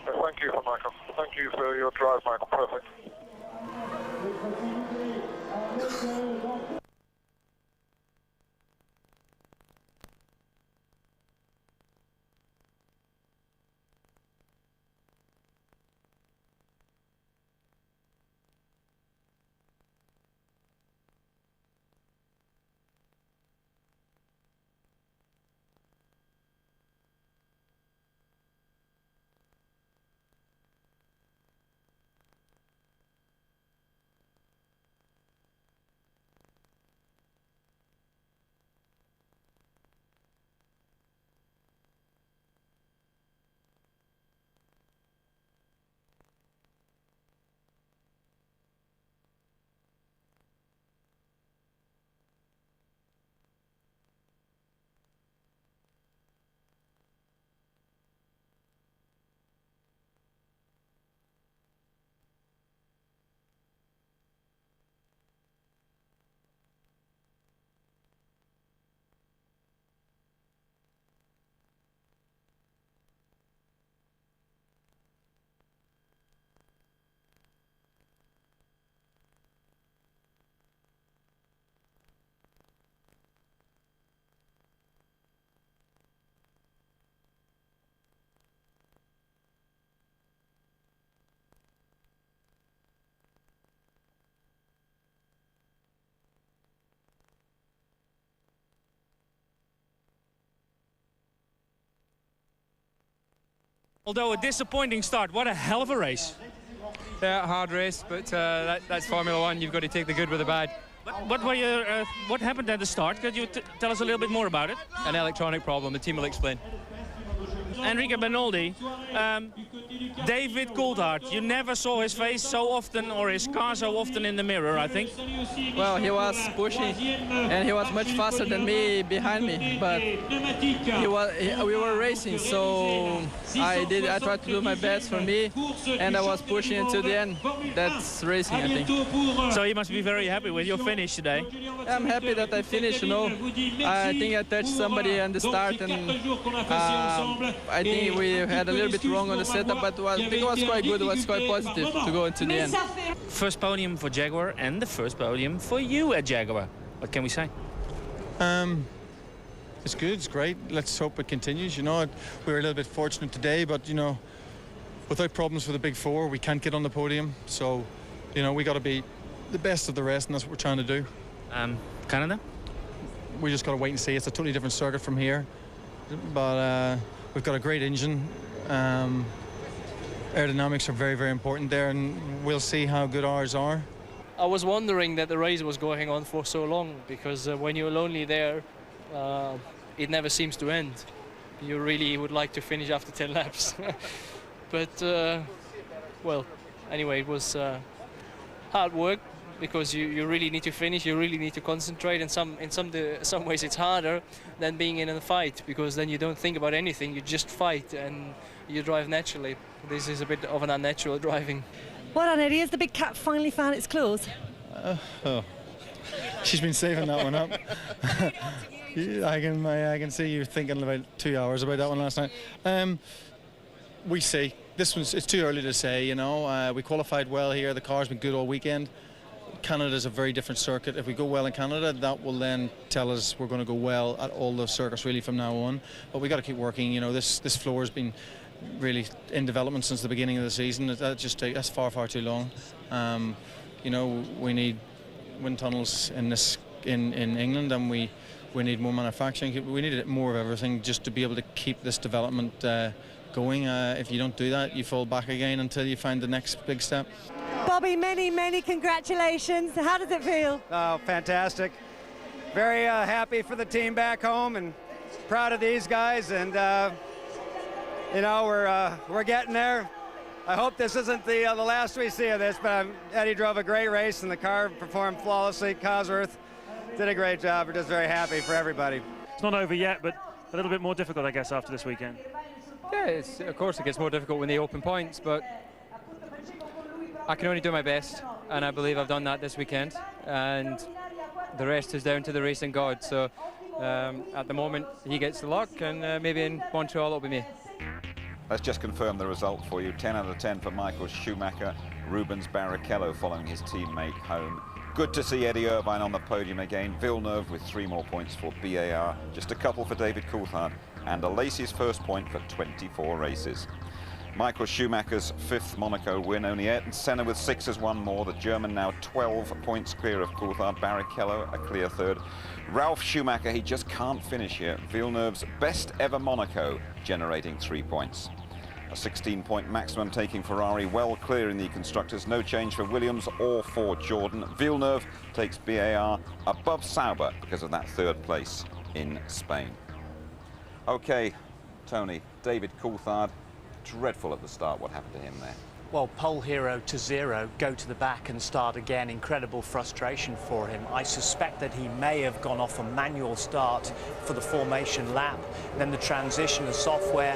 Thank you, Michael. Thank you for your drive, Michael. Perfect. Although a disappointing start, what a hell of a race. Yeah, hard race, but that's Formula One. You've got to take the good with the bad. What happened at the start? Could you tell us a little bit more about it? An electronic problem. The team will explain. Enrique Bernoldi, David Coulthard, you never saw his face so often or his car so often in the mirror, I think. Well, he was pushing and he was much faster than me behind me, but we were racing, so I tried to do my best for me and I was pushing until the end. That's racing, I think. So you must be very happy with your finish today. I'm happy that I finished, you know. I think I touched somebody on the start and I think we had a little bit wrong on the setup, but I think it was quite good. It was quite positive to go into the end. First podium for Jaguar and the first podium for you at Jaguar. What can we say? It's good, it's great. Let's hope it continues. You know, we were a little bit fortunate today, but, you know, without problems for the big four, we can't get on the podium. So, you know, we got to be the best of the rest, and that's what we're trying to do. Canada? We just got to wait and see. It's a totally different circuit from here. But we've got a great engine. Aerodynamics are very, very important there, and we'll see how good ours are. I was wondering that the race was going on for so long, because when you're only there, it never seems to end. You really would like to finish after 10 laps. But, well, anyway, it was hard work, because you really need to finish, you really need to concentrate, and in some ways it's harder than being in a fight, because then you don't think about anything, you just fight and you drive naturally. This is a bit of an unnatural driving. Well done, Eddie. Has the big cat finally found its claws? She's been saving that one up. I can see you thinking about 2 hours about that one last night. We see. It's too early to say, you know. We qualified well here. The car's been good all weekend. Canada's a very different circuit. If we go well in Canada, that will then tell us we're going to go well at all the circuits really from now on. But we got to keep working. You know, this floor has been really in development since the beginning of the season. That's far too long. You know, we need wind tunnels in England, and we need more manufacturing. We need more of everything just to be able to keep this development going. If you don't do that, you fall back again until you find the next big step. Bobby, many congratulations. How does it feel? Oh, fantastic. Very happy for the team back home and proud of these guys. And, you know, we're getting there. I hope this isn't the last we see of this, but Eddie drove a great race and the car performed flawlessly. Cosworth did a great job. We're just very happy for everybody. It's not over yet, but a little bit more difficult, I guess, after this weekend. Yeah, of course it gets more difficult when they open points, but I can only do my best, and I believe I've done that this weekend, and the rest is down to the racing god. So at the moment he gets the luck, and maybe in Montreal it'll be me. Let's just confirm the result for you. 10 out of 10 for Michael Schumacher. Rubens Barrichello following his teammate home. Good to see Eddie Irvine on the podium again. Villeneuve with 3 more points for BAR. Just a couple for David Coulthard. And Alesi's first point for 24 races. Michael Schumacher's 5th Monaco win. Only Ayrton Senna with 6 has won more. The German now 12 points clear of Coulthard. Barrichello a clear 3rd. Ralf Schumacher, he just can't finish here. Villeneuve's best ever Monaco, generating 3 points. A 16-point maximum taking Ferrari well clear in the constructors. No change for Williams or for Jordan. Villeneuve takes BAR above Sauber because of that 3rd place in Spain. Okay, Tony, David Coulthard, dreadful at the start. What happened to him there? Well, pole hero to 0, go to the back and start again. Incredible frustration for him. I suspect that he may have gone off a manual start for the formation lap. Then the transition, the software,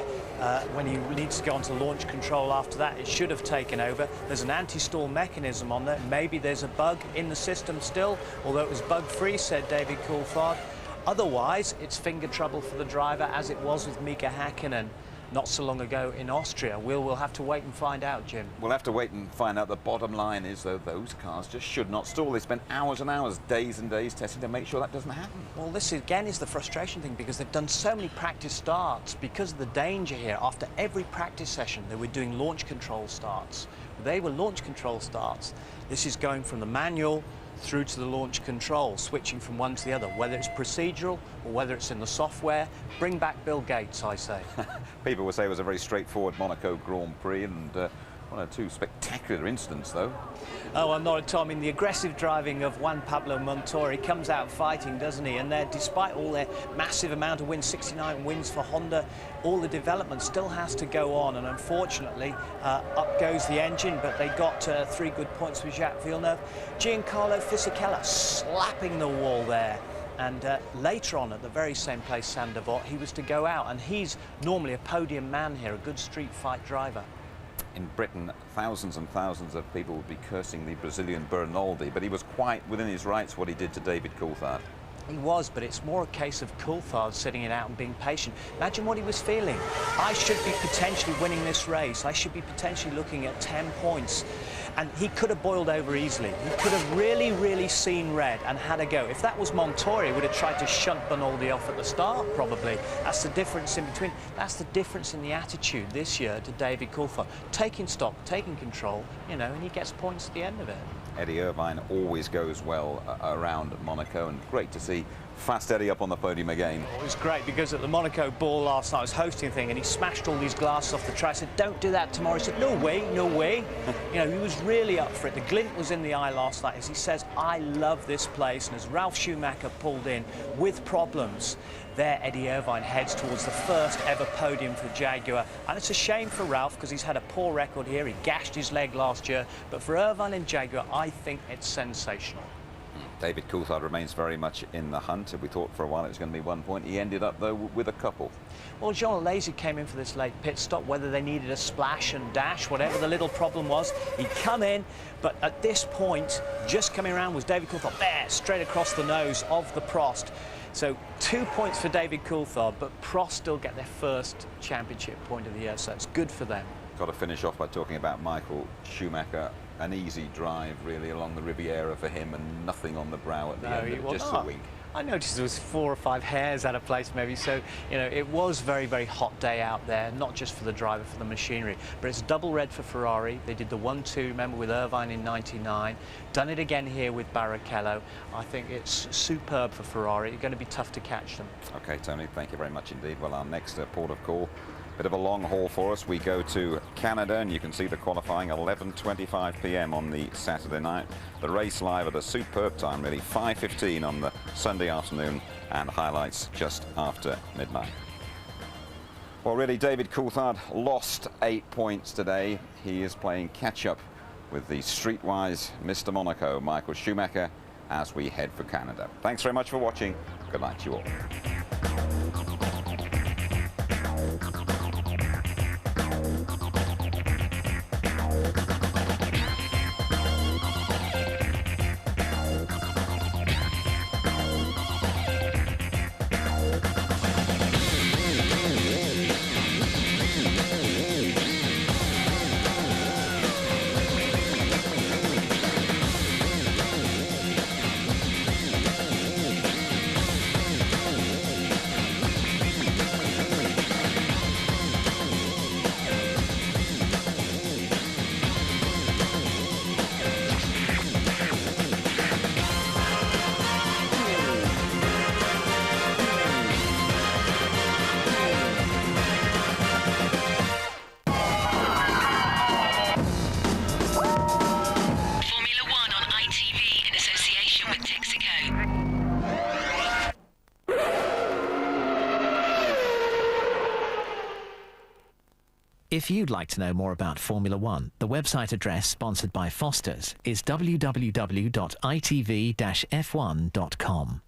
when he needs to go onto launch control after that, it should have taken over. There's an anti-stall mechanism on there. Maybe there's a bug in the system still, although it was bug-free, said David Coulthard. Otherwise, it's finger trouble for the driver, as it was with Mika Häkkinen not so long ago in Austria. We'll have to wait and find out, Jim. We'll have to wait and find out. The bottom line is, though, those cars just should not stall. They spent hours and hours, days and days testing to make sure that doesn't happen. Well, this again is the frustration thing, because they've done so many practice starts. Because of the danger here, after every practice session, they were doing launch control starts. They were launch control starts. This is going from the manual through to the launch control, switching from one to the other, whether it's procedural or whether it's in the software. Bring back Bill Gates, I say. People will say it was a very straightforward Monaco Grand Prix, and one or two spectacular incidents, though. Oh, well, not at all. I mean, the aggressive driving of Juan Pablo Montoya comes out fighting, doesn't he? And despite all their massive amount of wins, 69 wins for Honda, all the development still has to go on. And unfortunately, up goes the engine, but they got 3 good points with Jacques Villeneuve. Giancarlo Fisichella slapping the wall there. And later on, at the very same place, Sandoval, he was to go out. And he's normally a podium man here, a good street fight driver. In Britain, thousands and thousands of people would be cursing the Brazilian Bernaldi, but he was quite within his rights what he did to David Coulthard. He was, but it's more a case of Coulthard sitting it out and being patient. Imagine what he was feeling. I should be potentially winning this race. I should be potentially looking at 10 points. And he could have boiled over easily. He could have really, really seen red and had a go. If that was Montoya, he would have tried to shunt Bernaldi off at the start, probably. That's the difference in between. That's the difference in the attitude this year to David Coulthard. Taking stock, taking control, you know, and he gets points at the end of it. Eddie Irvine always goes well around Monaco, and great to see Fast Eddie up on the podium again. It was great because at the Monaco ball last night, I was hosting a thing, and he smashed all these glasses off the track. I said, don't do that tomorrow. He said, no way, no way. You know, he was really up for it. The glint was in the eye last night as he says, I love this place. And as Ralf Schumacher pulled in with problems, there Eddie Irvine heads towards the first ever podium for Jaguar. And it's a shame for Ralf because he's had a poor record here. He gashed his leg last year. But for Irvine and Jaguar, I think it's sensational. David Coulthard remains very much in the hunt. We thought for a while it was going to be 1 point. He ended up, though, with a couple. Well, Jean Alesi came in for this late pit stop, whether they needed a splash and dash, whatever the little problem was. He'd come in, but at this point, just coming around was David Coulthard, there, straight across the nose of the Prost. So 2 points for David Coulthard, but Prost still get their first championship point of the year, so it's good for them. Got to finish off by talking about Michael Schumacher. An easy drive, really, along the Riviera for him, and nothing on the brow at the end, just a wink. I noticed there was 4 or 5 hairs out of place, maybe. So, you know, it was a very, very hot day out there, not just for the driver, for the machinery. But it's double red for Ferrari. They did the 1-2, remember, with Irvine in '99. Done it again here with Barrichello. I think it's superb for Ferrari. It's going to be tough to catch them. OK, Tony, thank you very much indeed. Well, our next port of call, bit of a long haul for us. We go to Canada, and you can see the qualifying 11:25 p.m. on the Saturday night. The race live at a superb time, really, 5:15 on the Sunday afternoon, and highlights just after midnight. Well, really, David Coulthard lost 8 points today. He is playing catch-up with the streetwise Mr. Monaco, Michael Schumacher, as we head for Canada. Thanks very much for watching. Good night to you all. If you'd like to know more about Formula One, the website address sponsored by Foster's is www.itv-f1.com.